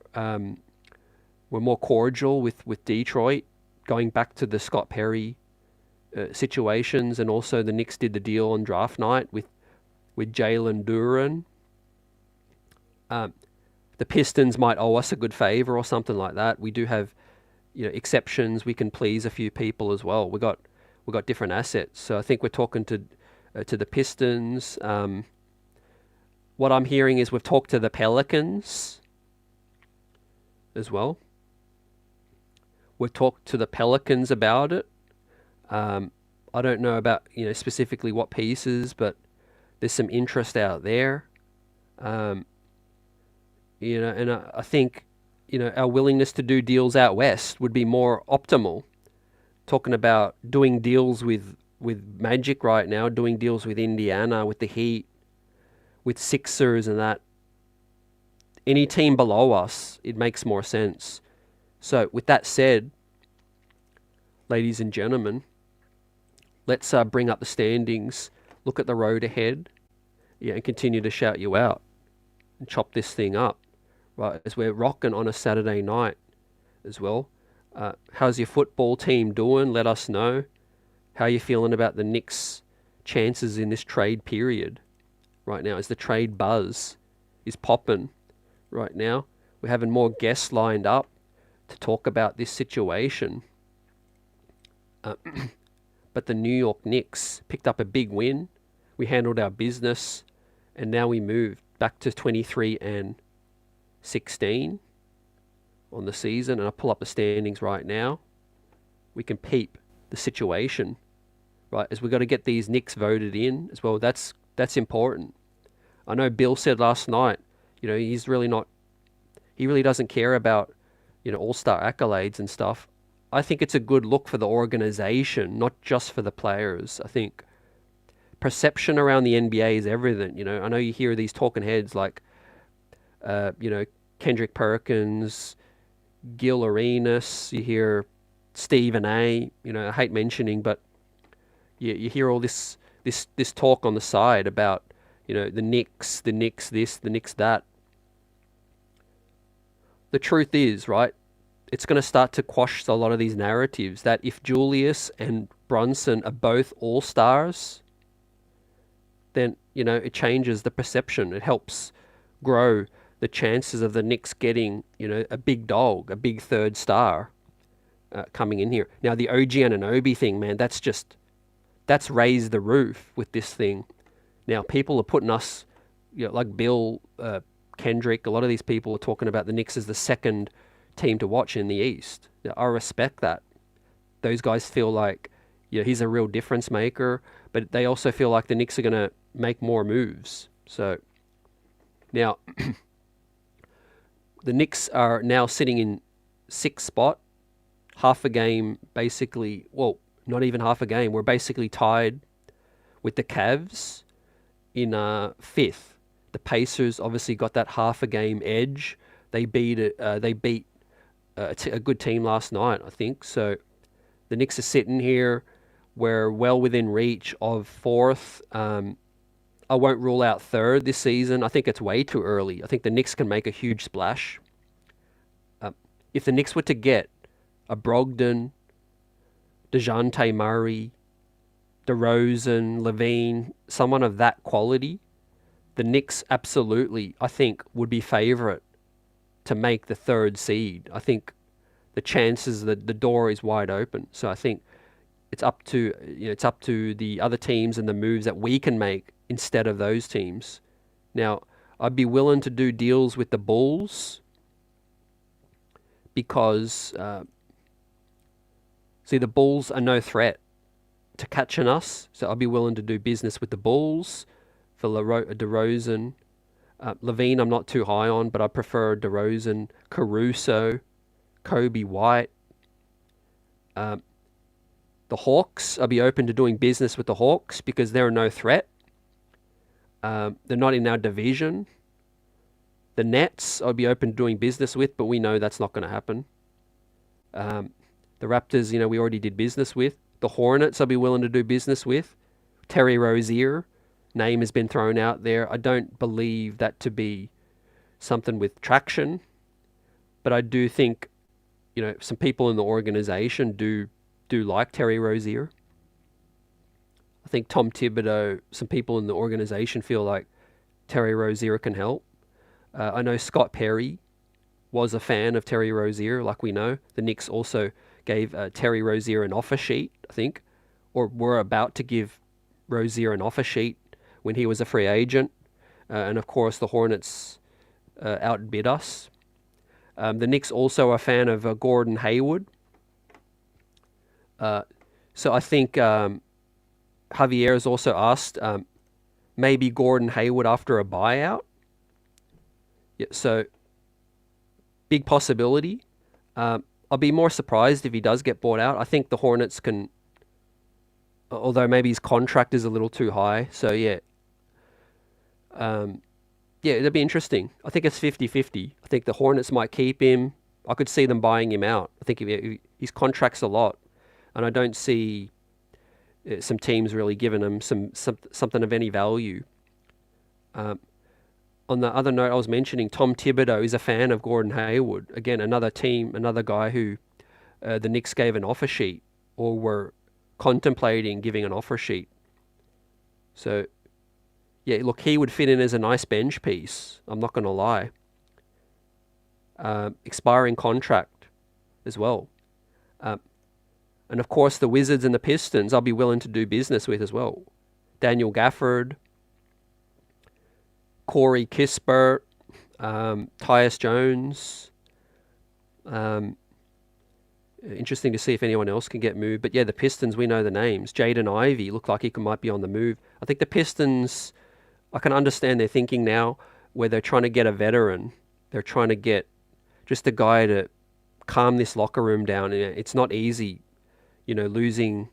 cordial with Detroit, going back to the Scott Perry situations, and also the Knicks did the deal on draft night with Jalen Duren. The Pistons might owe us a good favor or something like that. We do have exceptions. We can please a few people as well. We got different assets, so I think we're talking to the Pistons. What I'm hearing is we've talked to the Pelicans as well. We've talked to the Pelicans about it. I don't know about, specifically what pieces, but there's some interest out there. Um, and I think, our willingness to do deals out west would be more optimal. Talking about doing deals with Magic right now, doing deals with Indiana, with the Heat, with Sixers and that. Any team below us, it makes more sense. So with that said, ladies and gentlemen, let's bring up the standings, look at the road ahead, and continue to shout you out and chop this thing up, right? As we're rocking on a Saturday night as well. How's your football team doing? Let us know. How are you feeling about the Knicks' chances in this trade period right now? As the trade buzz is popping right now, we're having more guests lined up to talk about this situation. But the New York Knicks picked up a big win. We handled our business, and now we moved back to 23-16 on the season. And I pull up the standings right now. We can peep the situation, right? As we got to get these Knicks voted in as well. That's important. I know Bill said last night, he's really not. He really doesn't care about, all-star accolades and stuff. I think it's a good look for the organization, not just for the players. I think perception around the NBA is everything. I know you hear these talking heads like, Kendrick Perkins, Gil Arenas. You hear Stephen A. I hate mentioning, but you hear all this talk on the side about, the Knicks this, the Knicks that. The truth is, right, it's going to start to quash a lot of these narratives that if Julius and Brunson are both all-stars, then, it changes the perception. It helps grow the chances of the Knicks getting, a big dog, a big third star coming in here. Now, the OG Anunoby thing, man, that's raised the roof with this thing. Now, people are putting us, like Bill, Kendrick, a lot of these people are talking about the Knicks as the second team to watch in the East. Now, I respect that. Those guys feel like, he's a real difference maker, but they also feel like the Knicks are going to make more moves. So, now, the Knicks are now sitting in 6th spot, half a game basically, well, not even half a game. We're basically tied with the Cavs in 5th. The Pacers obviously got that half a game edge. They beat a good team last night, I think. So the Knicks are sitting here. We're well within reach of 4th. I won't rule out 3rd this season. I think it's way too early. I think the Knicks can make a huge splash. If the Knicks were to get a Brogdon, DeJounte Murray, DeRozan, Levine, someone of that quality, the Knicks absolutely, I think, would be favourite to make the 3rd seed. I think the chances that the door is wide open. So I think it's up to the other teams and the moves that we can make instead of those teams. Now, I'd be willing to do deals with the Bulls because the Bulls are no threat to catching us. So I'd be willing to do business with the Bulls for DeRozan. Levine I'm not too high on, but I prefer DeRozan, Caruso, Kobe White. The Hawks, I'll be open to doing business with the Hawks because they're no threat. They're not in our division. The Nets, I'll be open to doing business with, but we know that's not going to happen. The Raptors, we already did business with. The Hornets, I'll be willing to do business with. Terry Rozier, name has been thrown out there. I don't believe that to be something with traction, but I do think, some people in the organization do like Terry Rozier. I think Tom Thibodeau, some people in the organization feel like Terry Rozier can help. I know Scott Perry was a fan of Terry Rozier, like we know. The Knicks also gave Terry Rozier an offer sheet, I think, or were about to give Rozier an offer sheet when he was a free agent. And of course, the Hornets outbid us. The Knicks also are a fan of Gordon Hayward. So I think Javier has also asked maybe Gordon Hayward after a buyout. Yeah, so big possibility. I'll be more surprised if he does get bought out. I think the Hornets can, although maybe his contract is a little too high. So yeah, yeah, it'll be interesting. I think it's 50-50. I think the Hornets might keep him. I could see them buying him out. I think if his contract's a lot, and I don't see some teams really giving him something of any value. On the other note, I was mentioning Tom Thibodeau is a fan of Gordon Hayward. Again, another team, another guy who the Knicks gave an offer sheet or were contemplating giving an offer sheet. So, yeah, look, he would fit in as a nice bench piece. I'm not going to lie. Expiring contract as well. And of course, the Wizards and the Pistons, I'll be willing to do business with as well. Daniel Gafford, Corey Kispert, Tyus Jones. Interesting to see if anyone else can get moved. But yeah, the Pistons, we know the names. Jaden Ivey looked like he might be on the move. I think the Pistons, I can understand their thinking now where they're trying to get a veteran. They're trying to get just a guy to calm this locker room down. It's not easy, losing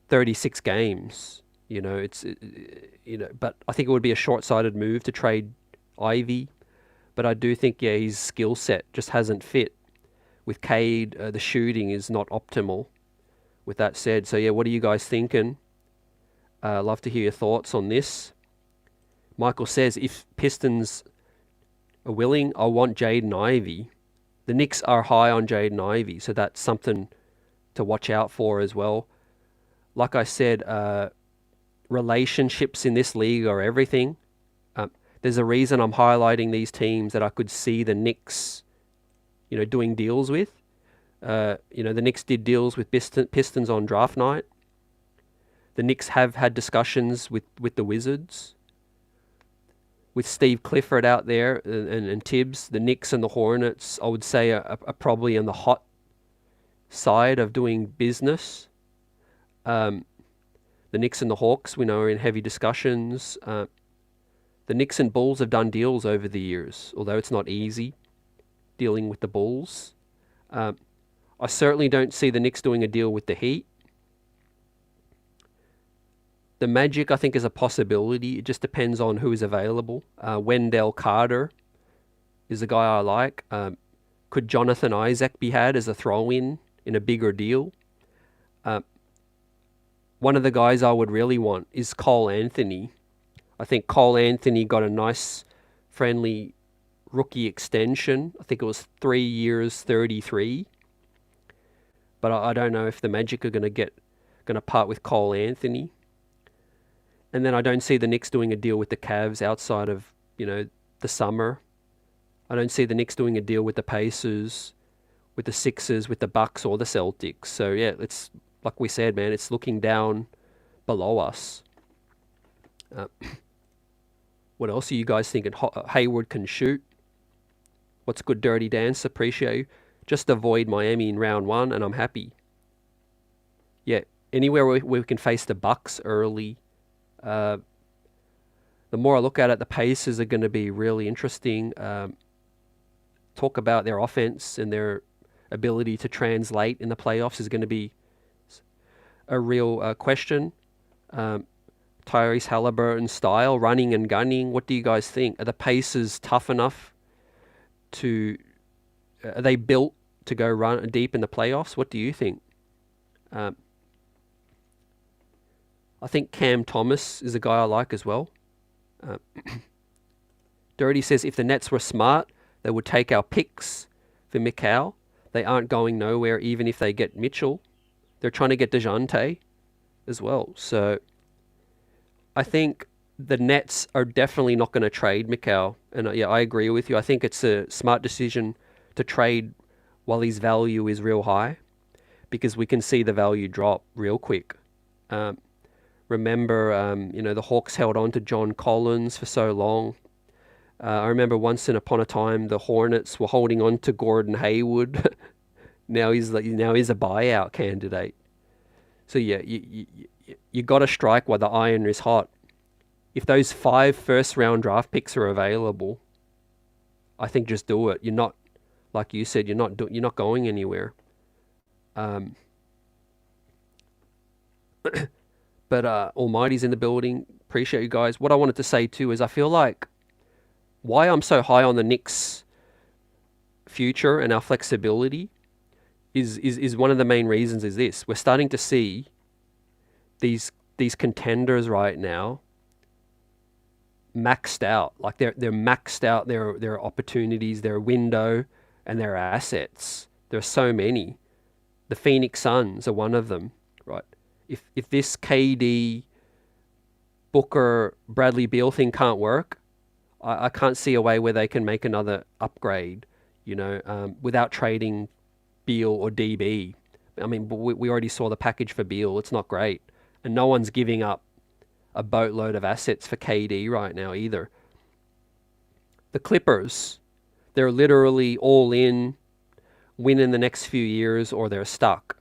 36 games. But I think it would be a short-sighted move to trade Ivy. But I do think, yeah, his skill set just hasn't fit. With Cade, the shooting is not optimal. With that said, so yeah, what are you guys thinking? Love to hear your thoughts on this. Michael says, if Pistons are willing, I want Jaden Ivey. The Knicks are high on Jaden Ivey, so that's something to watch out for as well. Like I said, relationships in this league are everything. There's a reason I'm highlighting these teams that I could see the Knicks, doing deals with. The Knicks did deals with Pistons on draft night. The Knicks have had discussions with the Wizards. With Steve Clifford out there and Tibbs, the Knicks and the Hornets, I would say, are probably on the hot side of doing business. The Knicks and the Hawks, we know, are in heavy discussions. The Knicks and Bulls have done deals over the years, although it's not easy dealing with the Bulls. I certainly don't see the Knicks doing a deal with the Heat. The Magic, I think, is a possibility. It just depends on who is available. Wendell Carter is a guy I like. Could Jonathan Isaac be had as a throw-in in a bigger deal? One of the guys I would really want is Cole Anthony. I think Cole Anthony got a nice, friendly rookie extension. I think it was 3 years, 33. But I don't know if the Magic are going to part with Cole Anthony. And then I don't see the Knicks doing a deal with the Cavs outside of, the summer. I don't see the Knicks doing a deal with the Pacers, with the Sixers, with the Bucks or the Celtics. So yeah, it's like we said, man, it's looking down below us. What else are you guys thinking? Hayward can shoot. What's good, Dirty Dance? Appreciate you. Just avoid Miami in round 1 and I'm happy. Yeah, anywhere where we can face the Bucks early. The more I look at it, the Pacers are going to be really interesting. Talk about their offense and their ability to translate in the playoffs is going to be a real question. Tyrese Halliburton style, running and gunning. What do you guys think? Are the Pacers tough enough to... Are they built to go run deep in the playoffs? What do you think? I think Cam Thomas is a guy I like as well. Dirty says, if the Nets were smart, they would take our picks for Mikal. They aren't going nowhere even if they get Mitchell. They're trying to get DeJounte as well. So I think the Nets are definitely not going to trade Mikal. And yeah, I agree with you. I think it's a smart decision to trade while his value is real high, because we can see the value drop real quick. Remember, the Hawks held on to John Collins for so long. I remember once upon a time the Hornets were holding on to Gordon Hayward. Now he's a buyout candidate. So yeah, you got to strike while the iron is hot. If those 5 first-round draft picks are available, I think just do it. You're not, like you said, you're not going anywhere. Um, but Almighty's in the building. Appreciate you guys. What I wanted to say too is I feel like why I'm so high on the Knicks' future and our flexibility is one of the main reasons is this. We're starting to see these contenders right now maxed out. Like they're maxed out their opportunities, their window, and their assets. There are so many. The Phoenix Suns are one of them, right? If this KD, Booker, Bradley Beal thing can't work, I can't see a way where they can make another upgrade, without trading Beal or DB. I mean, we already saw the package for Beal. It's not great. And no one's giving up a boatload of assets for KD right now either. The Clippers, they're literally all in, win in the next few years, or they're stuck.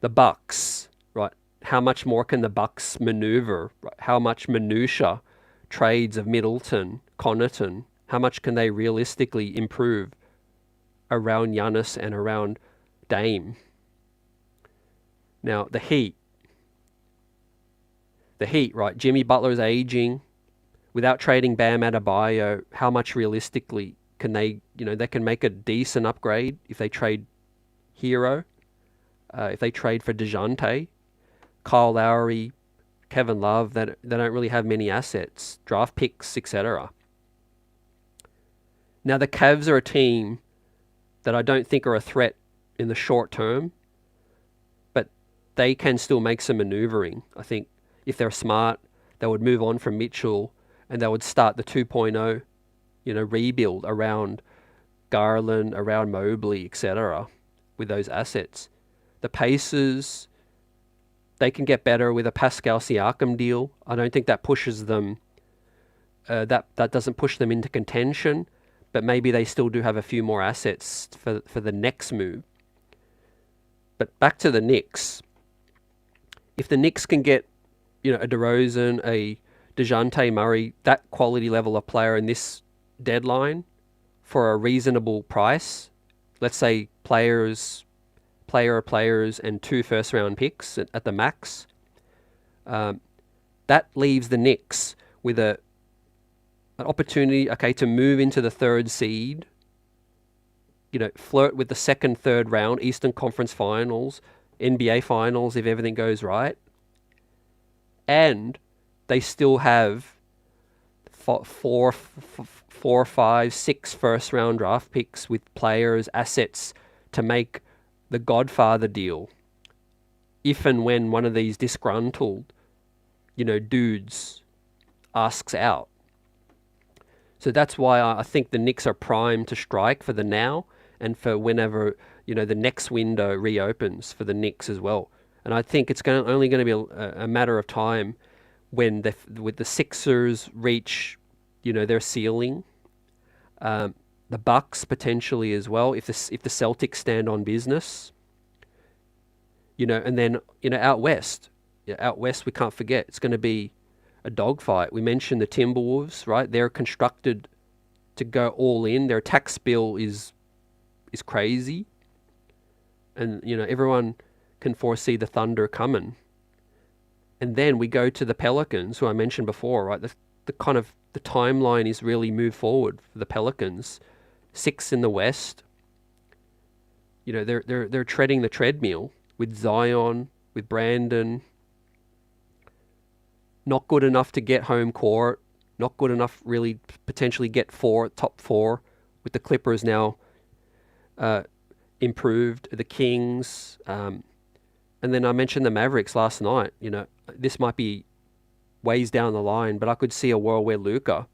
The Bucks, right? How much more can the Bucks maneuver? Right? How much minutia trades of Middleton, Connaughton, how much can they realistically improve around Giannis and around Dame? Now, the Heat, right? Jimmy Butler's aging. Without trading Bam Adebayo, how much realistically can they, they can make a decent upgrade if they trade Hero, if they trade for DeJounte, Kyle Lowry, Kevin Love, that they don't really have many assets, draft picks, etc. Now, the Cavs are a team that I don't think are a threat in the short term, but they can still make some maneuvering. I think if they're smart, they would move on from Mitchell and they would start the 2.0, rebuild around Garland, around Mobley, etc. with those assets. The Pacers, they can get better with a Pascal Siakam deal. I don't think that pushes them, that doesn't push them into contention, but maybe they still do have a few more assets for the next move. But back to the Knicks. If the Knicks can get, a DeRozan, a DeJounte Murray, that quality level of player in this deadline for a reasonable price, let's say players and 2 first-round picks at the max, that leaves the Knicks with an opportunity, to move into the 3rd seed, flirt with the 2nd, 3rd round, Eastern Conference Finals, NBA Finals if everything goes right. And they still have 4, 5, 6 first-round draft picks with players, assets to make the Godfather deal if and when one of these disgruntled, dudes asks out. So that's why I think the Knicks are primed to strike for the now and for whenever, the next window reopens for the Knicks as well. And I think it's only going to be a matter of time when with the Sixers reach, their ceiling. The Bucks potentially as well, if the Celtics stand on business. And then, out west, we can't forget, it's going to be a dogfight. We mentioned the Timberwolves, right? They're constructed to go all in. Their tax bill is crazy. And, everyone can foresee the Thunder coming. And then we go to the Pelicans, who I mentioned before, right? The timeline is really moved forward for the Pelicans. 6 in the West. They're treading the treadmill with Zion, with Brandon. Not good enough to get home court. Not good enough really potentially get top 4 with the Clippers now improved. The Kings. And then I mentioned the Mavericks last night. This might be ways down the line, but I could see a world where Luka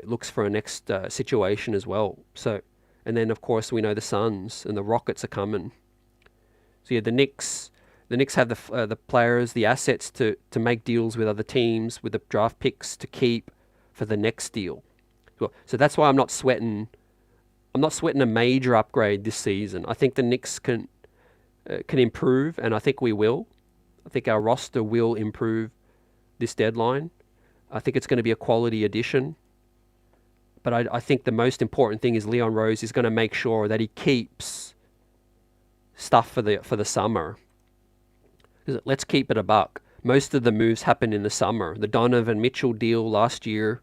looks for a next situation as well. So, and then of course we know the Suns and the Rockets are coming. So yeah, the Knicks have the players, the assets to make deals with other teams, with the draft picks to keep for the next deal. So that's why I'm not sweating a major upgrade this season. I think the Knicks can can improve, and I think we will. I think our roster will improve this deadline. I think it's going to be a quality addition. But I think the most important thing is Leon Rose is going to make sure that he keeps stuff for the summer. Let's keep it a buck. Most of the moves happened in the summer. The Donovan Mitchell deal last year.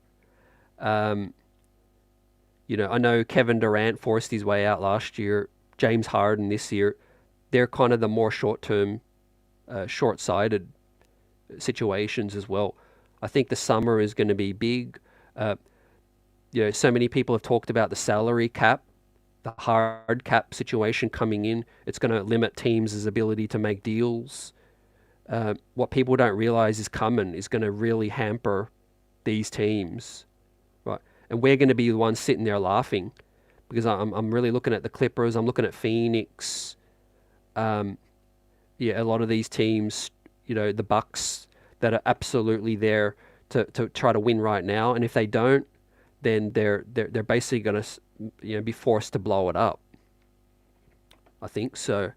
I know Kevin Durant forced his way out last year. James Harden this year. They're kind of the more short-term, short-sighted situations as well. I think the summer is going to be big. So many people have talked about the salary cap, the hard cap situation coming in. It's going to limit teams' ability to make deals. What people don't realize is coming is going to really hamper these teams, right? And we're going to be the ones sitting there laughing, because I'm really looking at the Clippers. I'm looking at Phoenix. A lot of these teams, the Bucks, that are absolutely there to try to win right now. And if they don't, then they're basically going to be forced to blow it up. I think so.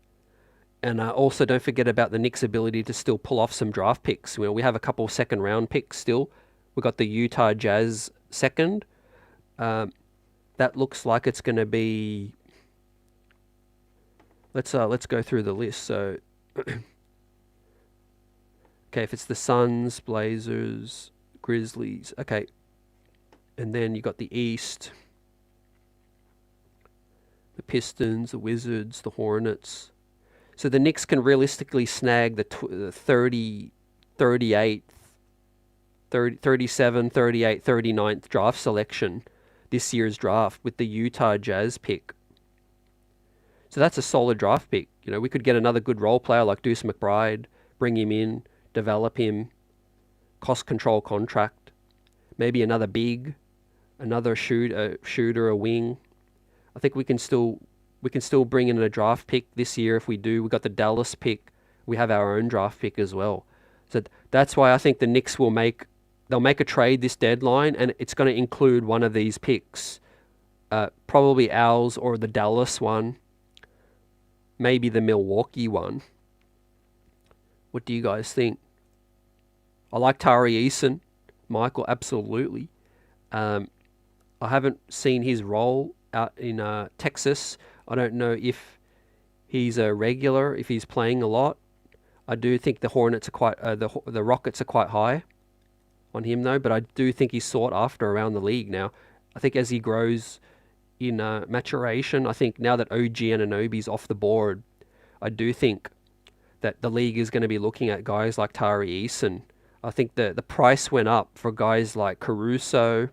And also don't forget about the Knicks' ability to still pull off some draft picks. We have a couple second round picks still. We've got the Utah Jazz second. That looks like it's going to be. Let's go through the list. So, okay, if it's the Suns, Blazers, Grizzlies, okay, and then you got the East, the Pistons, the Wizards, the Hornets. So the Knicks can realistically snag the 30, 38, 30, 37, 38, 39th draft selection this year's draft with the Utah Jazz pick. So that's a solid draft pick. We could get another good role player like Deuce McBride, bring him in, develop him, cost control contract, maybe another big, another shooter, a wing. I think we can still bring in a draft pick this year if we do. We got the Dallas pick. We have our own draft pick as well. So that's why I think the Knicks they'll make a trade this deadline, and it's going to include one of these picks. Probably ours or the Dallas one. Maybe the Milwaukee one. What do you guys think? I like Tari Eason. Michael, absolutely. I haven't seen his role out in Texas. I don't know if he's a regular, if he's playing a lot. I do think the Hornets are quite, the Rockets are quite high on him though, but I do think he's sought after around the league now. I think as he grows in maturation, I think now that OG Anunoby's off the board, I do think that the league is going to be looking at guys like Tari Eason. I think the price went up for guys like Caruso,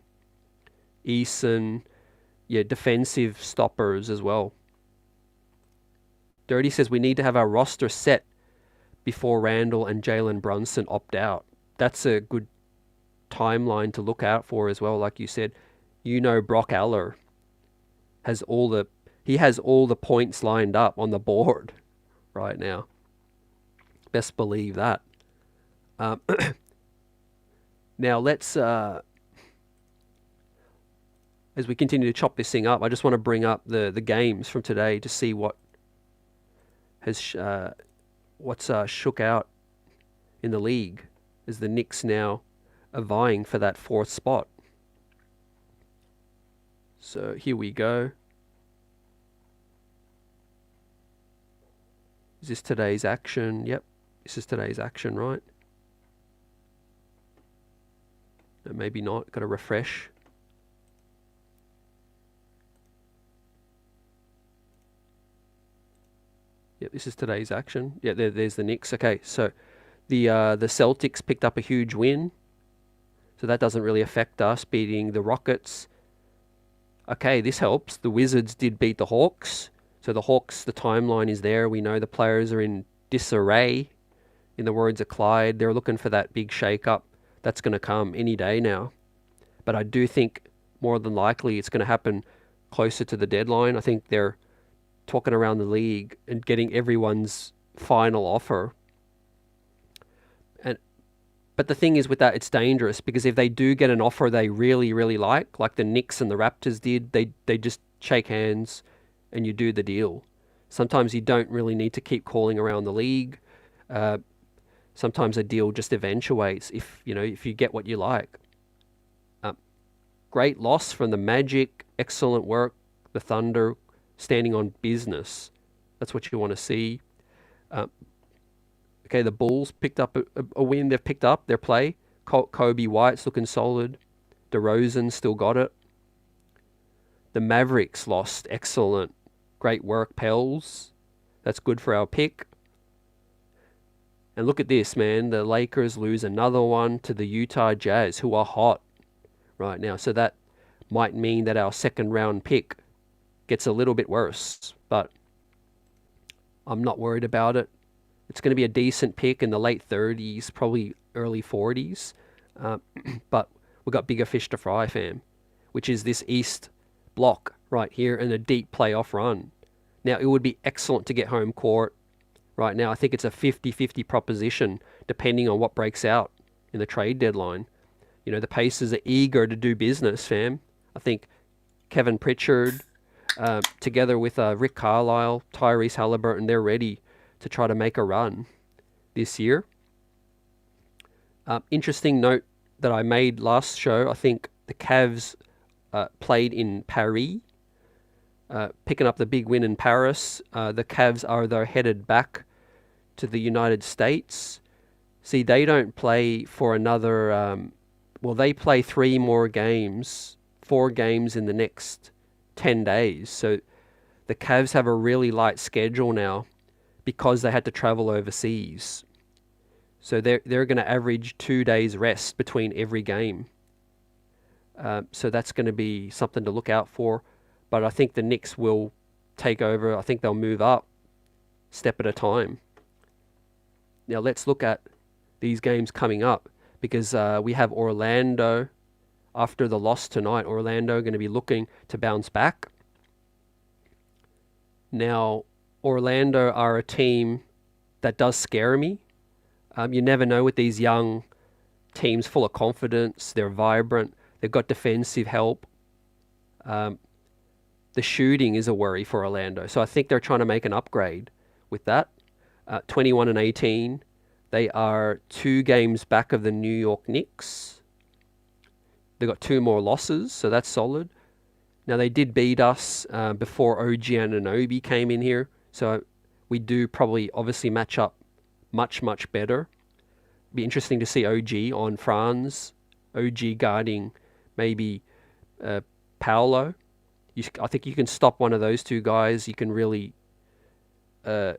Eason, defensive stoppers as well. Dirty says we need to have our roster set before Randall and Jalen Brunson opt out. That's a good timeline to look out for as well. Like you said, Brock Aller has all the points lined up on the board right now. Best believe that. Now let's as we continue to chop this thing up, I just want to bring up the games from today to see what has what's shook out in the league as the Knicks now are vying for that fourth spot. So here we go. Is this today's action? Yep, this is today's action, right? No, maybe not. Got to refresh. Yeah, this is today's action. Yeah, there's the Knicks. Okay, so the Celtics picked up a huge win. So that doesn't really affect us, beating the Rockets. Okay, this helps. The Wizards did beat the Hawks. So the Hawks, the timeline is there. We know the players are in disarray. In the words of Clyde, they're looking for that big shake-up. That's going to come any day now. But I do think more than likely it's going to happen closer to the deadline. I think they're talking around the league and getting everyone's final offer. But the thing is with that, it's dangerous because if they do get an offer they really, really like the Knicks and the Raptors did, they just shake hands and you do the deal. Sometimes you don't really need to keep calling around the league. Sometimes a deal just eventuates if you get what you like. Great loss from the Magic. Excellent work. The Thunder standing on business. That's what you want to see. Okay, the Bulls picked up a win. They've picked up their play. Kobe White's looking solid. DeRozan still got it. The Mavericks lost. Excellent. Great work, Pels. That's good for our pick. And look at this, man. The Lakers lose another one to the Utah Jazz, who are hot right now. So that might mean that our second round pick gets a little bit worse. But I'm not worried about it. It's going to be a decent pick in the late 30s, probably early 40s. But we've got bigger fish to fry, fam, which is this East block right here and a deep playoff run. Now, it would be excellent to get home court right now. I think it's a 50-50 proposition, depending on what breaks out in the trade deadline. The Pacers are eager to do business, fam. I think Kevin Pritchard, together with Rick Carlisle, Tyrese Halliburton, they're ready to try to make a run this year. Interesting note that I made last show, I think the Cavs played in Paris, picking up the big win in Paris. The Cavs are, though, headed back to the United States. See, they don't play for another... they play 4 games in the next 10 days. So the Cavs have a really light schedule now because they had to travel overseas. So they're going to average 2 days rest between every game. So that's going to be something to look out for. But I think the Knicks will take over. I think they'll move up step at a time. Now let's look at these games coming up, because we have Orlando after the loss tonight. Orlando going to be looking to bounce back. Now, Orlando are a team that does scare me. You never know with these young teams full of confidence. They're vibrant. They've got defensive help. The shooting is a worry for Orlando. So I think they're trying to make an upgrade with that. 21-18. They are 2 games back of the New York Knicks. They've got 2 more losses, so that's solid. Now, they did beat us before OG Anunoby came in here. So we do probably obviously match up much, much better. Be interesting to see OG on Franz. OG guarding maybe Paolo. I think you can stop one of those 2 guys. You can really have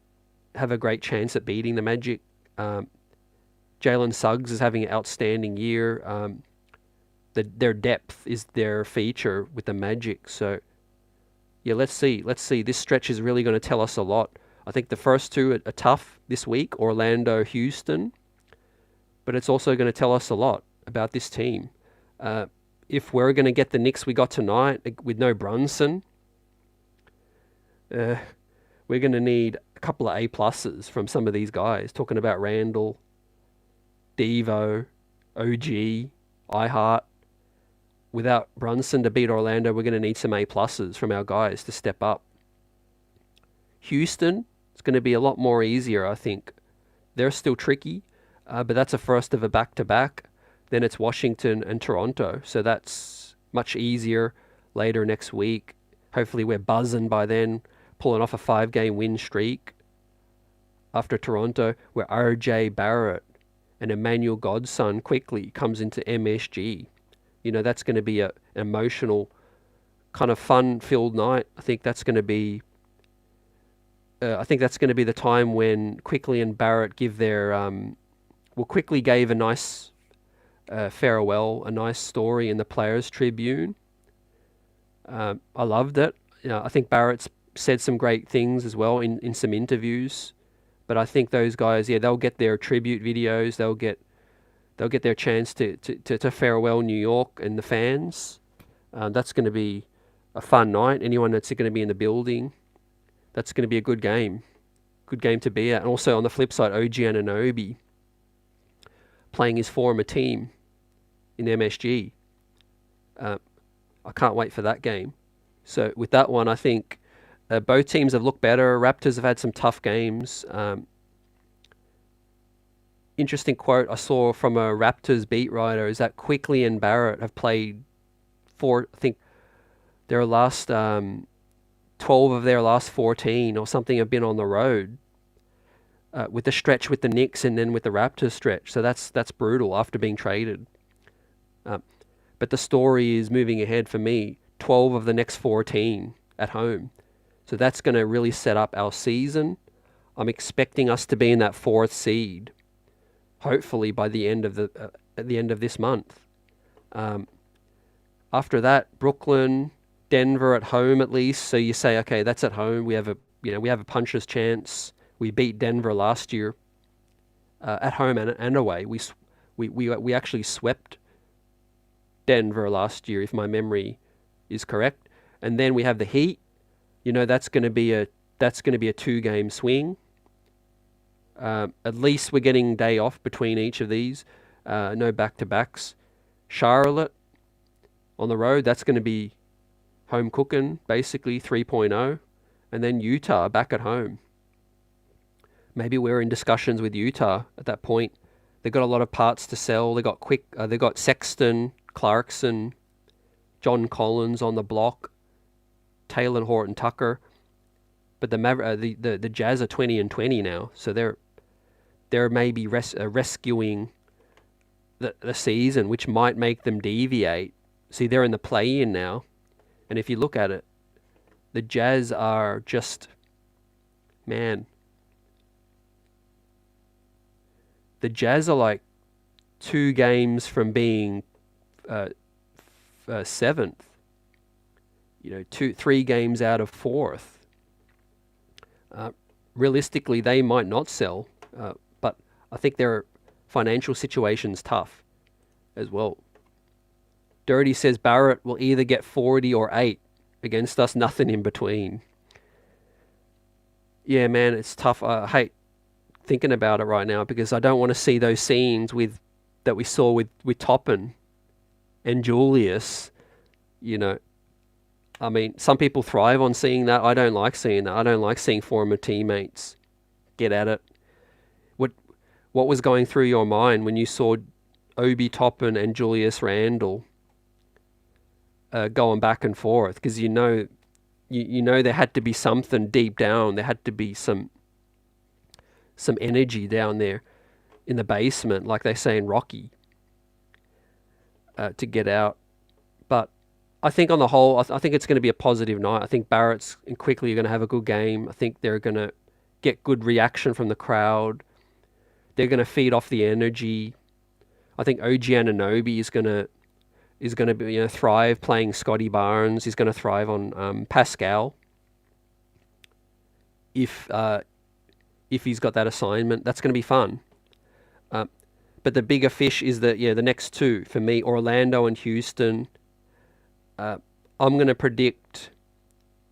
a great chance at beating the Magic. Jalen Suggs is having an outstanding year. Their depth is their feature with the Magic. So, yeah, let's see. This stretch is really going to tell us a lot. I think the first 2 are tough this week, Orlando, Houston. But it's also going to tell us a lot about this team. If we're going to get the Knicks we got tonight with no Brunson, we're going to need a couple of A-pluses from some of these guys. Talking about Randall, Devo, OG, iHeart. Without Brunson to beat Orlando, we're going to need some A-pluses from our guys to step up. Houston, it's going to be a lot more easier, I think. They're still tricky, but that's a first of a back-to-back. Then it's Washington and Toronto, so that's much easier later next week. Hopefully we're buzzing by then, pulling off a 5-game win streak. After Toronto, where RJ Barrett and Emmanuel Godson quickly comes into MSG. That's going to be an emotional, kind of fun-filled night. I think that's going to be the time when Quickly and Barrett give their... Quickly gave a nice farewell, a nice story in the Players Tribune. I loved it. I think Barrett's said some great things as well in some interviews. But I think those guys, they'll get their tribute videos. They'll get their chance to farewell New York and the fans. That's going to be a fun night. Anyone that's going to be in the building, that's going to be a good game. Good game to be at. And also on the flip side, OG Anunoby playing his former team in MSG. I can't wait for that game. So with that one, I think Both teams have looked better. Raptors have had some tough games. Interesting quote I saw from a Raptors beat writer is that Quickly and Barrett have played I think their last 12 of their last 14 or something have been on the road, with the stretch with the Knicks and then with the Raptors stretch. So that's brutal after being traded. But the story is moving ahead for me. 12 of the next 14 at home. So that's going to really set up our season. I'm expecting us to be in that 4th seed, hopefully by the end of at the end of this month. After that, Brooklyn, Denver at home at least. So you say, okay, that's at home. We have a puncher's chance. We beat Denver last year, at home and away. We actually swept Denver last year, if my memory is correct. And then we have the Heat. That's going to be a 2-game swing. At least we're getting day off between each of these. No back-to-backs. Charlotte on the road, that's going to be home cooking, basically 3.0. And then Utah back at home. Maybe we're in discussions with Utah at that point. They've got a lot of parts to sell. They got Sexton, Clarkson, John Collins on the block, Taylor Horton Tucker. But the Jazz are 20-20 now, so they're maybe rescuing the season, which might make them deviate. See, they're in the play-in now, and if you look at it, the Jazz are just, man, the Jazz are like 2 games from being 7th. 3 games out of 4th. Realistically, they might not sell, but I think their financial situation's tough as well. Dirty says Barrett will either get 40 or 8 against us, nothing in between. Yeah, man, it's tough. I hate thinking about it right now because I don't want to see those scenes that we saw with Toppin and Julius. I mean, some people thrive on seeing that. I don't like seeing that. I don't like seeing former teammates get at it. What was going through your mind when you saw Obi Toppin and Julius Randle going back and forth? Because you know there had to be something deep down. There had to be some energy down there in the basement, like they say in Rocky, to get out. But I think on the whole, I think it's going to be a positive night. I think Barrett's and Quickly are going to have a good game. I think they're going to get good reaction from the crowd. They're going to feed off the energy. I think OG Anunoby is going to be, thrive playing Scotty Barnes. He's going to thrive on Pascal. If he's got that assignment, that's going to be fun. But the bigger fish is the next 2 for me, Orlando and Houston. I'm going to predict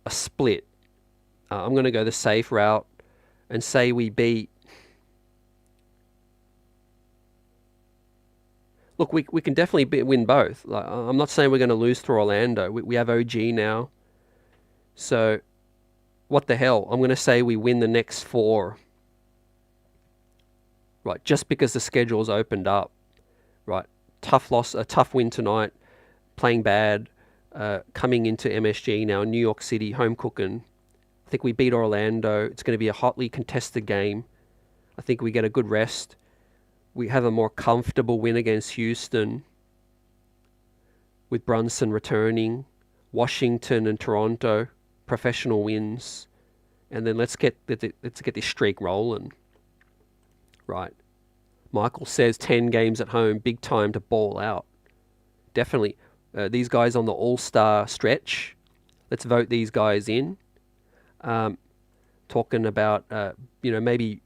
a split. I'm going to go the safe route and say we beat. Look, we can definitely win both. Like, I'm not saying we're going to lose through Orlando. We have OG now. So, what the hell? I'm going to say we win the next 4. Right, just because the schedule's opened up. Right, tough loss, a tough win tonight, playing bad, coming into MSG now, New York City, home cooking. I think we beat Orlando. It's going to be a hotly contested game. I think we get a good rest. We have a more comfortable win against Houston with Brunson returning. Washington and Toronto, professional wins. And then let's get this streak rolling. Right. Michael says 10 games at home, big time to ball out. Definitely. These guys on the all-star stretch, let's vote these guys in. Talking about, maybe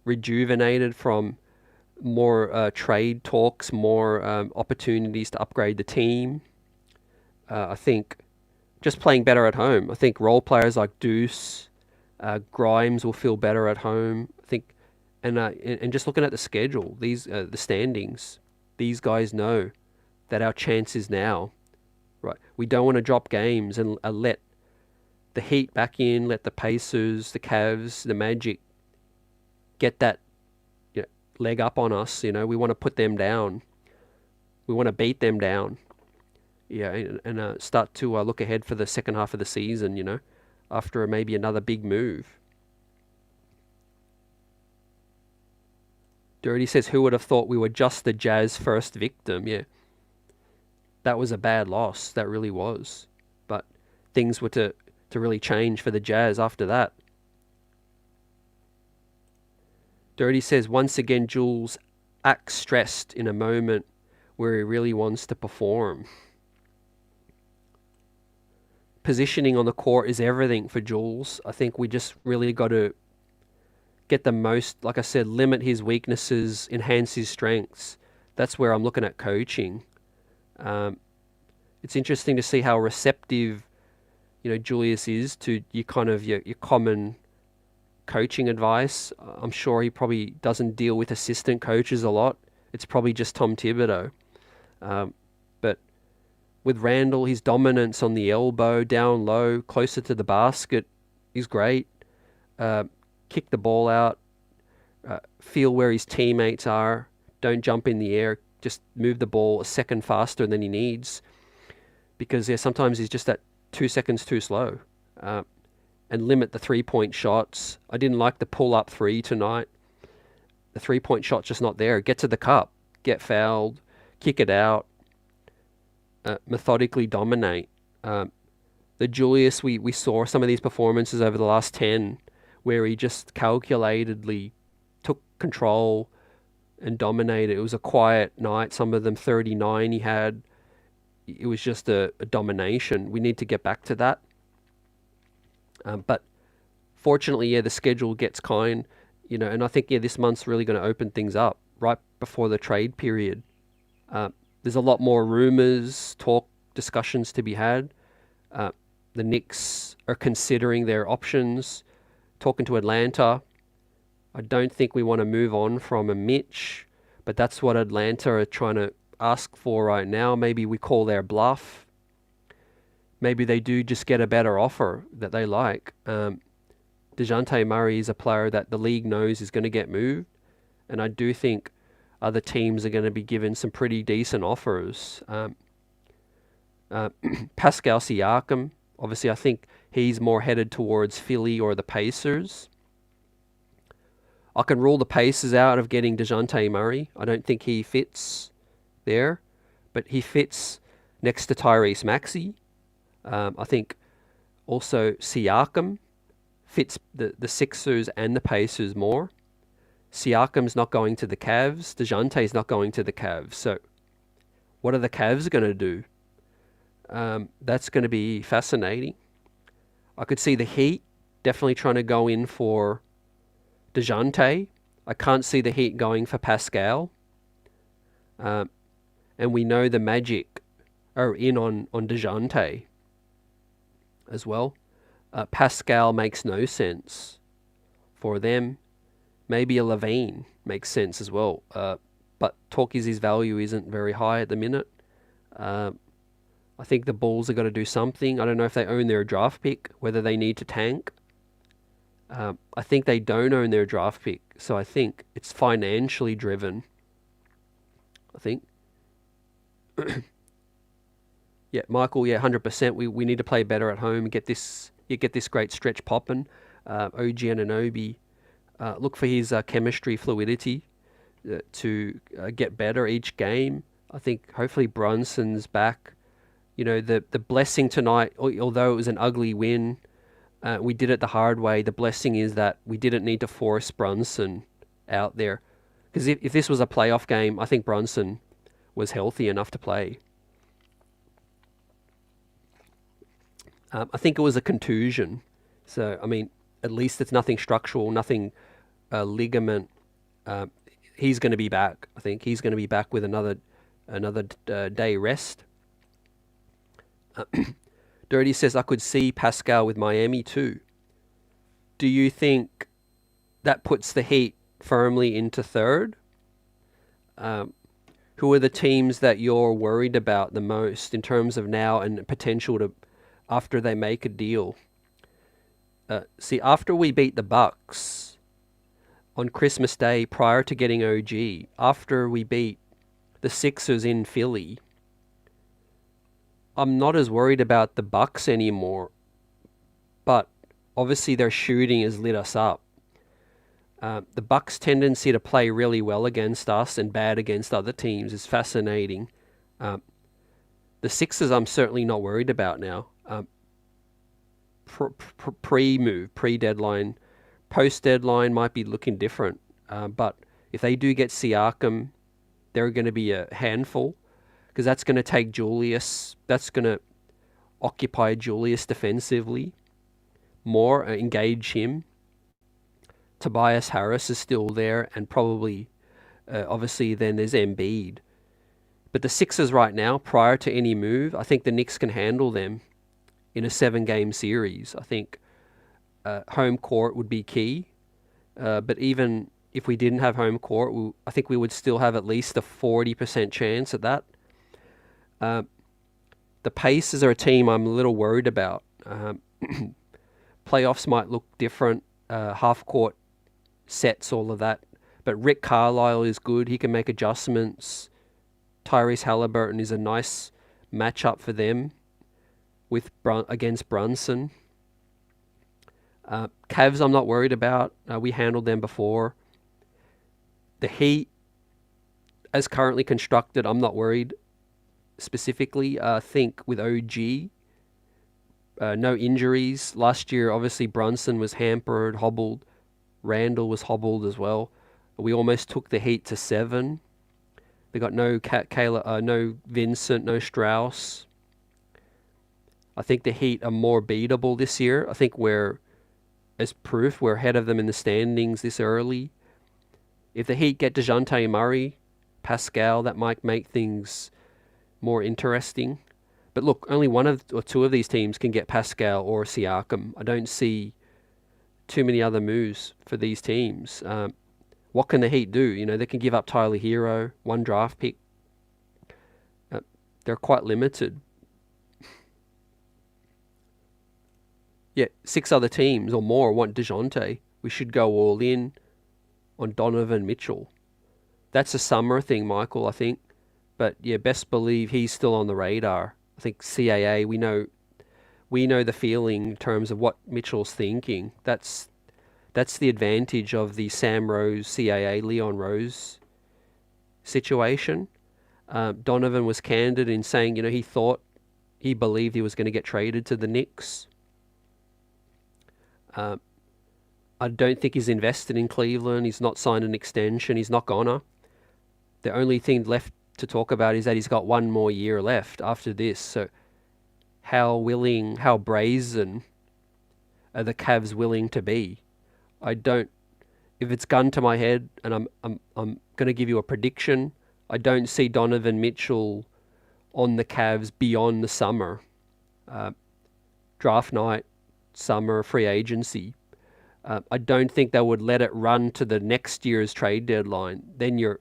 rejuvenated from more trade talks, more opportunities to upgrade the team. I think just playing better at home. I think role players like Deuce, Grimes will feel better at home. I think, and just looking at the schedule, the standings, these guys know that our chance is now. Right, we don't want to drop games and let the Heat back in, let the Pacers, the Cavs, the Magic get that leg up on us. We want to put them down. We want to beat them down. Yeah, and start to look ahead for the second half of the season, after maybe another big move. Dirty says, who would have thought we were just the Jazz first victim? Yeah, that was a bad loss. That really was. But things were to really change for the Jazz after that. Dirty says, once again, Jules acts stressed in a moment where he really wants to perform. Positioning on the court is everything for Jules. I think we just really got to get the most, like I said, limit his weaknesses, enhance his strengths. That's where I'm looking at coaching. It's interesting to see how receptive, Julius is to your common coaching advice. I'm sure he probably doesn't deal with assistant coaches a lot. It's probably just Tom Thibodeau. But with Randall, his dominance on the elbow, down low, closer to the basket is great. Kick the ball out. Feel where his teammates are. Don't jump in the air. Just move the ball a second faster than he needs. Because sometimes he's just at 2 seconds too slow. And limit the three-point shots. I didn't like the pull-up three tonight. The three-point shot's just not there. Get to the cup. Get fouled. Kick it out. Methodically dominate. The Julius, we saw some of these performances over the last 10 where he just calculatedly took control and dominated. It was a quiet night. Some of them 39 he had. It was just a domination. We need to get back to that. But fortunately, the schedule gets kind, and I think, this month's really going to open things up right before the trade period. There's a lot more rumors, discussions to be had. The Knicks are considering their options, talking to Atlanta. I don't think we want to move on from a Mitch, but that's what Atlanta are trying to ask for right now. Maybe we call their bluff. Maybe they do just get a better offer that they like. DeJounte Murray is a player that the league knows is going to get moved, and I do think other teams are going to be given some pretty decent offers. Pascal Siakam, obviously I think he's more headed towards Philly or the Pacers. I can rule the Pacers out of getting DeJounte Murray. I don't think he fits there, but he fits next to Tyrese Maxey. I think also Siakam fits the Sixers and the Pacers more. Siakam's not going to the Cavs. DeJounte's not going to the Cavs. So what are the Cavs going to do? That's going to be fascinating. I could see the Heat definitely trying to go in for DeJounte. I can't see the Heat going for Pascal. And we know the Magic are in on DeJounte as well. Pascal makes no sense for them. Maybe a Levine makes sense as well. But Torkie's value isn't very high at the minute. I think the Bulls have got to do something. I don't know if they own their draft pick, whether they need to tank. I think they don't own their draft pick, so I think it's financially driven. I think. Yeah, Michael, 100%. We need to play better at home and get this great stretch popping. OG Anunoby, look for his chemistry fluidity to get better each game. I think hopefully Brunson's back. The blessing tonight, although it was an ugly win, we did it the hard way. The blessing is that we didn't need to force Brunson out there. Because if this was a playoff game, I think Brunson was healthy enough to play. I think it was a contusion. So, I mean, at least it's nothing structural, nothing ligament. He's going to be back. I think he's going to be back with another day rest. Dirty says, I could see Pascal with Miami too. Do you think that puts the Heat firmly into third? Who are the teams that you're worried about the most in terms of now and potential to after they make a deal? See, after we beat the Bucks on Christmas Day prior to getting OG, after we beat the Sixers in Philly, I'm not as worried about the Bucks anymore. But obviously their shooting has lit us up. The Bucks' tendency to play really well against us and bad against other teams is fascinating. The Sixers I'm certainly not worried about now. Pre-move, pre-deadline, post-deadline might be looking different. But if they do get Siakam, they're going to be a handful because that's going to take Julius. That's going to occupy Julius defensively more, engage him. Tobias Harris is still there, and probably, obviously, then there's Embiid. But the Sixers right now, prior to any move, I think the Knicks can handle them in a 7-game series. I think home court would be key. But even if we didn't have home court, I think we would still have at least a 40% chance at that. The Pacers are a team I'm a little worried about. Playoffs might look different, half-court sets, all of that. But Rick Carlisle is good. He can make adjustments. Tyrese Halliburton is a nice matchup for them against Brunson. Cavs I'm not worried about. We handled them before. The Heat, as currently constructed, I'm not worried specifically. I think with OG, no injuries. Last year, obviously, Brunson was hampered, hobbled. Randall was hobbled as well. We almost took the Heat to 7. They got no no Vincent, no Strauss. I think the Heat are more beatable this year. I think as proof, we're ahead of them in the standings this early. If the Heat get DeJounte Murray, Pascal, that might make things more interesting. But look, only one or two of these teams can get Pascal or Siakam. I don't see too many other moves for these teams. What can the Heat do? They can give up Tyler Hero, 1 draft pick. They're quite limited. Yeah, 6 other teams or more want DeJounte. We should go all in on Donovan Mitchell. That's a summer thing, Michael, I think. But yeah, best believe he's still on the radar. I think CAA, we know the feeling in terms of what Mitchell's thinking. That's the advantage of the Sam Rose, CAA, Leon Rose situation. Donovan was candid in saying, he believed he was going to get traded to the Knicks. I don't think he's invested in Cleveland. He's not signed an extension. He's not gonna. The only thing left to talk about is that he's got 1 more year left after this. So how brazen are the Cavs willing to be? If it's gun to my head, and I'm going to give you a prediction, I don't see Donovan Mitchell on the Cavs beyond the summer. Draft night, summer, free agency. I don't think they would let it run to the next year's trade deadline. Then you're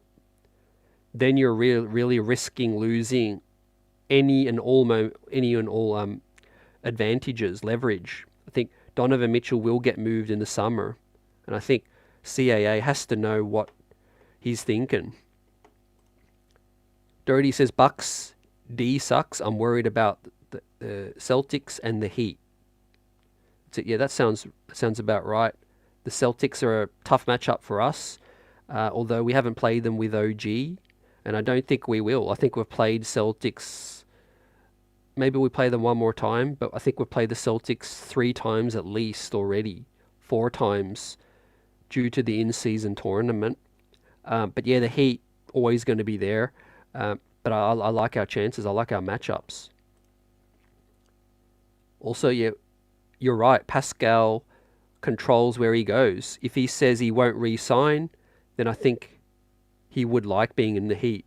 really risking losing any and all advantages, leverage. I think Donovan Mitchell will get moved in the summer, and I think CAA has to know what he's thinking. Dirty says Bucks D sucks. I'm worried about the Celtics and the Heat. So yeah, that sounds about right. The Celtics are a tough matchup for us, although we haven't played them with OG, and I don't think we will. I think we've played Celtics. Maybe we play them one more time, but I think we've played the Celtics 3 times at least already, 4 times due to the in-season tournament. But yeah, the Heat always going to be there. But I like our chances. I like our matchups. Also, yeah, you're right. Pascal controls where he goes. If he says he won't re-sign, then I think he would like being in the Heat.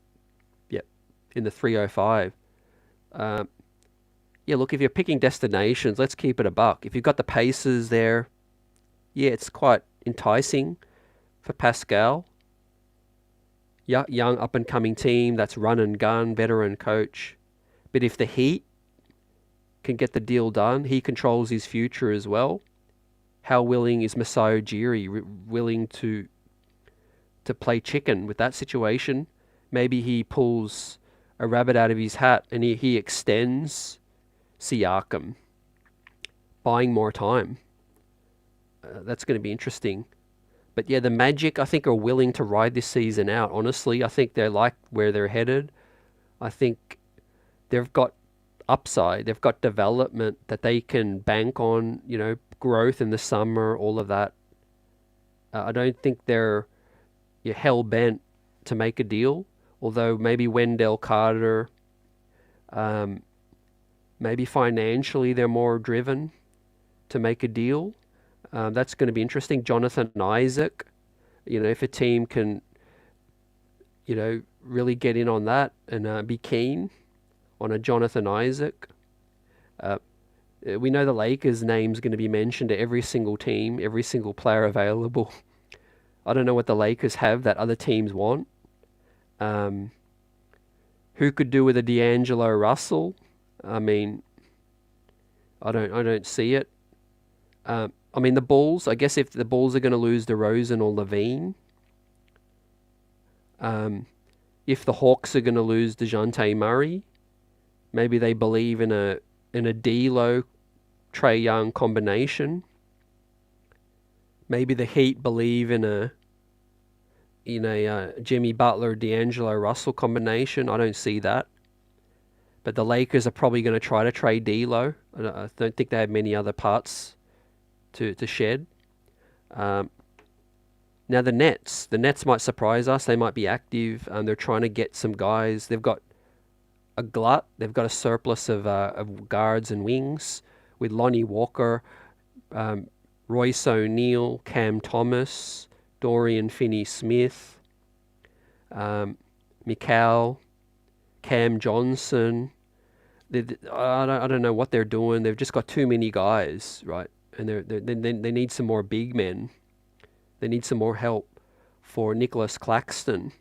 Yep, in the 305. Yeah, look, if you're picking destinations, let's keep it a buck. If you've got the Pacers there, yeah, it's quite enticing for Pascal. Young up-and-coming team that's run and gun, veteran coach. But if the Heat can get the deal done, he controls his future as well. how willing is Masai Ujiri willing to play chicken with that situation? Maybe he pulls a rabbit out of his hat and he extends Siakam, buying more time. That's going to be interesting. But yeah, the Magic, I think, are willing to ride this season out. Honestly, I think they like where they're headed. I think they've got upside. They've got development that they can bank on, growth in the summer, all of that. I don't think they're hell-bent to make a deal, although maybe Wendell Carter, maybe financially they're more driven to make a deal. That's going to be interesting. Jonathan Isaac, if a team can, really get in on that and be keen on a Jonathan Isaac. We know the Lakers' name's going to be mentioned to every single team, every single player available. I don't know what the Lakers have that other teams want. Who could do with a D'Angelo Russell? I mean, I don't see it. The Bulls, I guess if the Bulls are going to lose DeRozan or Levine, if the Hawks are going to lose DeJounte Murray, maybe they believe in a D'Lo Trae Young combination. Maybe the Heat believe in a Jimmy Butler D'Angelo Russell combination. I don't see that. But the Lakers are probably going to try to trade D'Lo. I don't think they have many other parts to shed. Now the Nets might surprise us. They might be active. They're trying to get some guys. They've got a glut. They've got a surplus of guards and wings with Lonnie Walker, Royce O'Neal, Cam Thomas, Dorian Finney-Smith, Mikal, Cam Johnson. I don't know what they're doing. They've just got too many guys, right? And they need some more big men. They need some more help for Nicholas Claxton.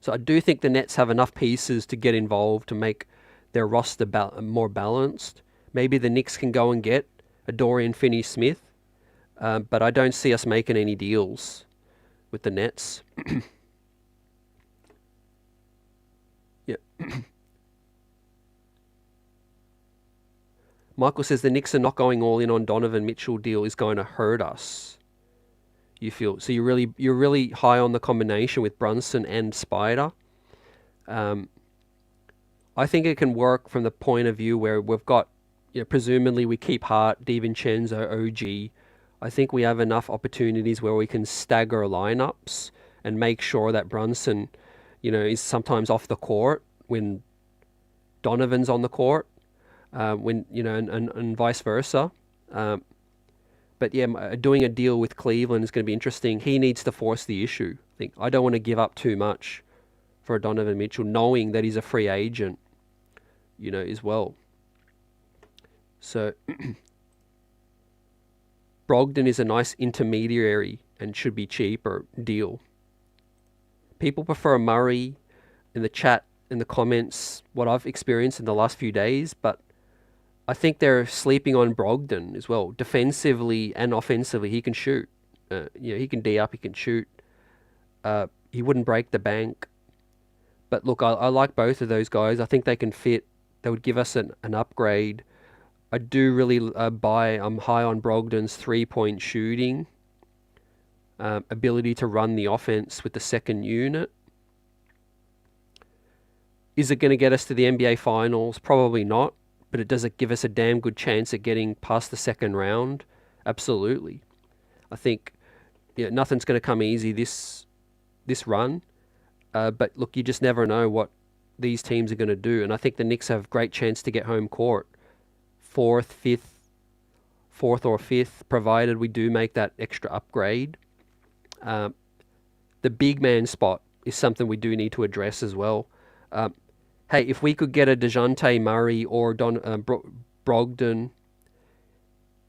So I do think the Nets have enough pieces to get involved to make their roster more balanced. Maybe the Knicks can go and get a Dorian Finney-Smith, but I don't see us making any deals with the Nets. Yeah. Michael says the Knicks are not going all in on Donovan Mitchell deal is going to hurt us. You feel so you're really high on the combination with Brunson and Spider. I think it can work from the point of view where we've got, presumably we keep Hart, DiVincenzo, OG. I think we have enough opportunities where we can stagger lineups and make sure that Brunson, is sometimes off the court when Donovan's on the court, and vice versa. But yeah, doing a deal with Cleveland is going to be interesting. He needs to force the issue. I don't want to give up too much for Donovan Mitchell, knowing that he's a free agent, as well. So Brogdon is a nice intermediary and should be cheaper deal. People prefer Murray in the chat, in the comments, what I've experienced in the last few days, but I think they're sleeping on Brogdon as well. Defensively and offensively, he can shoot. He can D up, he can shoot. He wouldn't break the bank. But look, I like both of those guys. I think they can fit. They would give us an upgrade. I do really I'm high on Brogdon's three-point shooting. Ability to run the offense with the second unit. Is it going to get us to the NBA Finals? Probably not. But does it give us a damn good chance at getting past the second round? Absolutely. I think nothing's going to come easy this run. But look, you just never know what these teams are going to do. And I think the Knicks have great chance to get home court. Fourth or fifth, provided we do make that extra upgrade. The big man spot is something we do need to address as well. Hey, if we could get a DeJounte Murray or Brogdon,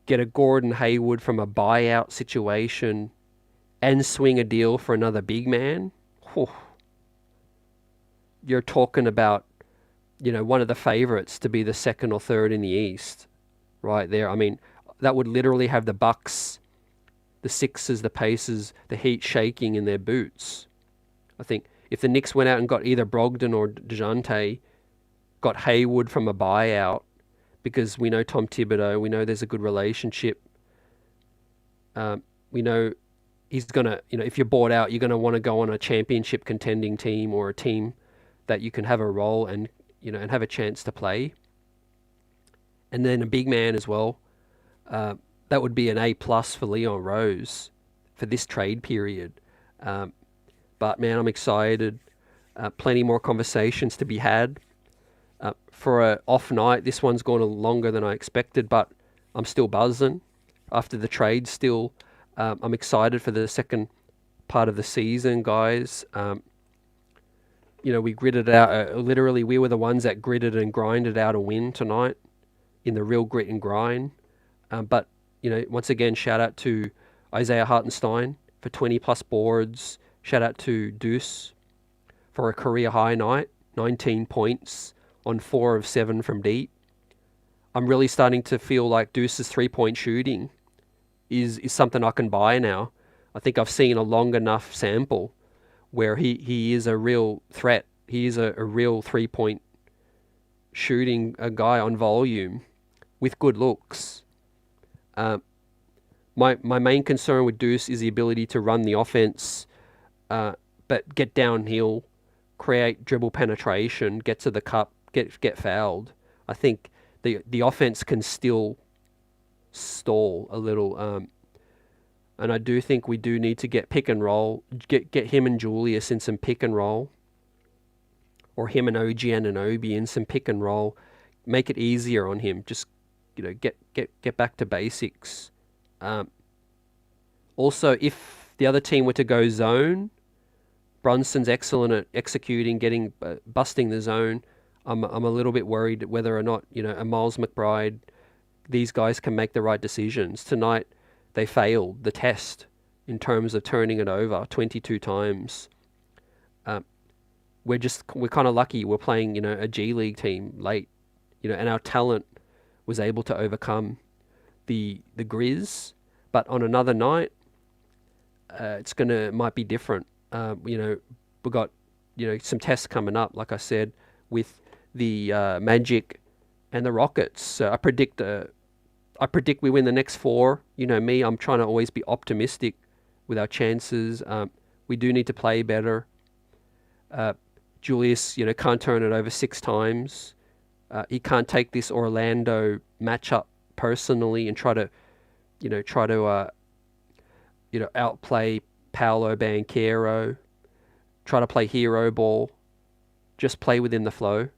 get a Gordon Hayward from a buyout situation, and swing a deal for another big man, you're talking about, one of the favorites to be the second or third in the East right there. I mean, that would literally have the Bucks, the Sixers, the Pacers, the Heat shaking in their boots. I think if the Knicks went out and got either Brogdon or DeJounte, got Hayward from a buyout, because we know Tom Thibodeau, we know there's a good relationship. We know he's going to, if you're bought out, you're going to want to go on a championship contending team or a team that you can have a role and, and have a chance to play. And then a big man as well. That would be an A+ for Leon Rose for this trade period. But man, I'm excited. Plenty more conversations to be had. For an off night, this one's gone longer than I expected, but I'm still buzzing after the trade still. I'm excited for the second part of the season, guys. We gritted out, literally we were the ones that gritted and grinded out a win tonight in the real grit and grind. But, once again, shout out to Isaiah Hartenstein for 20 plus boards. Shout out to Deuce for a career high night, 19 points on 4 of 7 from deep. I'm really starting to feel like Deuce's 3-point shooting is something I can buy now. I think I've seen a long enough sample where he is a real threat. He is a real 3-point shooting a guy on volume with good looks. My main concern with Deuce is the ability to run the offense, but get downhill, create dribble penetration, get to the cup, get fouled. I think the offense can still stall a little, and I do think we do need to get pick and roll, get him and Julius in some pick and roll, or him and OG Anunoby in some pick and roll, make it easier on him. Just get back to basics. Also, if the other team were to go zone, Brunson's excellent at executing, busting the zone. I'm a little bit worried whether or not a Miles McBride, these guys can make the right decisions. Tonight, they failed the test in terms of turning it over 22 times. We're kind of lucky. We're playing a G League team late, and our talent was able to overcome the Grizz. But on another night, might be different. We've got some tests coming up, like I said, with the Magic and the Rockets. So I predict we win the next 4. You know me, I'm trying to always be optimistic with our chances. We do need to play better. Julius, can't turn it over 6 times. He can't take this Orlando matchup personally and try to outplay Paolo Banchero. Try to play hero ball. Just play within the flow.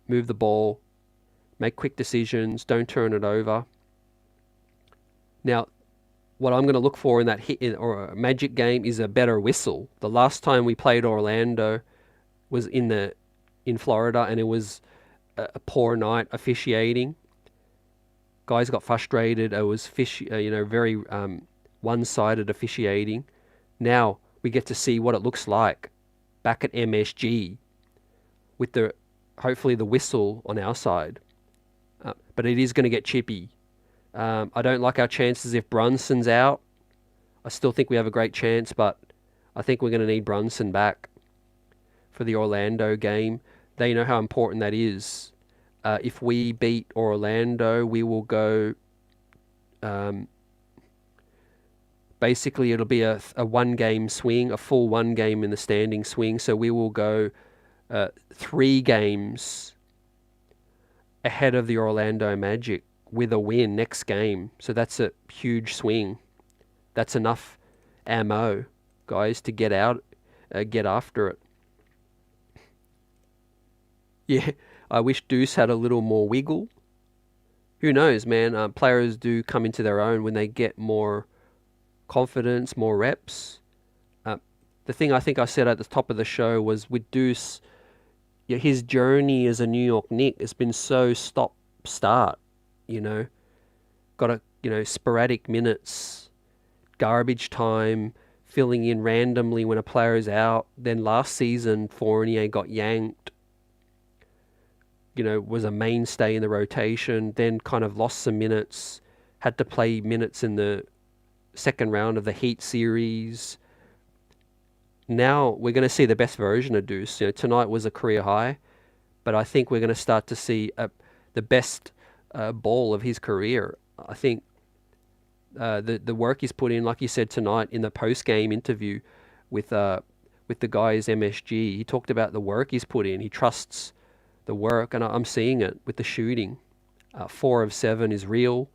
Move the ball. Make quick decisions. Don't turn it over. Now, what I'm going to look for in that or a Magic game is a better whistle. The last time we played Orlando was in Florida, and it was a poor night officiating. Guys got frustrated. It was very one-sided officiating. Now we get to see what it looks like back at MSG with hopefully the whistle on our side. But it is going to get chippy. I don't like our chances if Brunson's out. I still think we have a great chance, but I think we're going to need Brunson back for the Orlando game. They know how important that is. If we beat Orlando, we will go... basically, it'll be a 1-game swing, a full 1 game in the standing swing. So we will go 3 games ahead of the Orlando Magic with a win next game. So that's a huge swing. That's enough ammo, guys, to get after it. Yeah, I wish Deuce had a little more wiggle. Who knows, man? Players do come into their own when they get more confidence, more reps. The thing I think I said at the top of the show was with Deuce, his journey as a New York Knick has been so stop-start, Got sporadic minutes, garbage time, filling in randomly when a player is out. Then last season, Fournier got yanked, was a mainstay in the rotation, then kind of lost some minutes, had to play minutes in the second round of the Heat series. Now we're going to see the best version of Deuce. You know, tonight was a career high, but I think we're going to start to see the best ball of his career. I think the work he's put in, like you said tonight in the post-game interview with the guys MSG, he talked about the work he's put in. He trusts the work, and I'm seeing it with the shooting. 4 of 7 is real.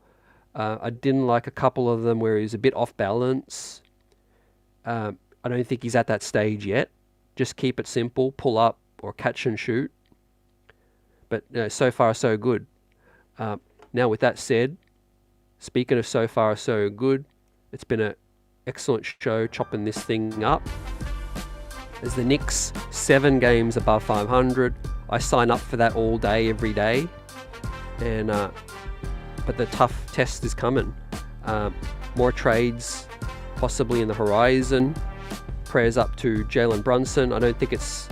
I didn't like a couple of them where he's a bit off balance. I don't think he's at that stage yet. Just keep it simple, pull up or catch and shoot. But so far so good. Now with that said, speaking of so far so good, it's been an excellent show chopping this thing up. As the Knicks 7 games above 500, I sign up for that all day, every day. And but the tough test is coming. More trades possibly in the horizon. Prayers up to Jalen Brunson. I don't think it's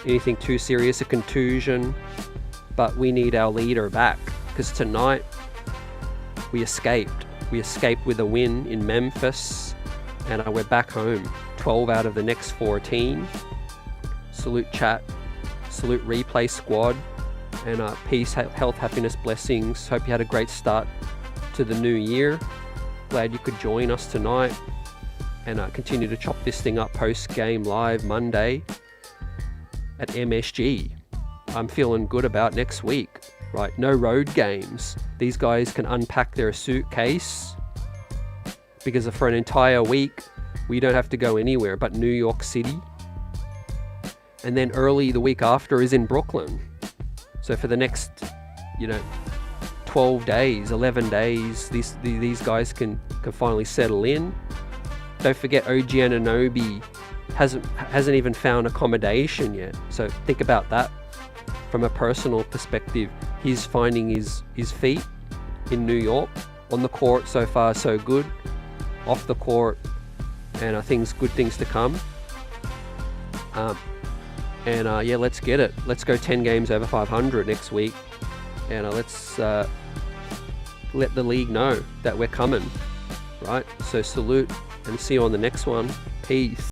anything too serious, a contusion, but we need our leader back, because tonight we escaped. We escaped with a win in Memphis, and we're back home. 12 out of the next 14. Salute chat, salute replay squad, and peace, health, happiness, blessings. Hope you had a great start to the new year. Glad you could join us tonight, and continue to chop this thing up post-game live Monday at MSG. I'm feeling good about next week, right? No road games. These guys can unpack their suitcase, because for an entire week, we don't have to go anywhere but New York City. And then early the week after is in Brooklyn. So for the next, 12 days, 11 days, these guys can finally settle in. Don't forget, OG Anunoby hasn't even found accommodation yet. So think about that from a personal perspective. He's finding his feet in New York. On the court, so far so good. Off the court, and good things to come. Let's get it. Let's go 10 games over 500 next week, and let's let the league know that we're coming. Right. So salute, and see you on the next one. Peace.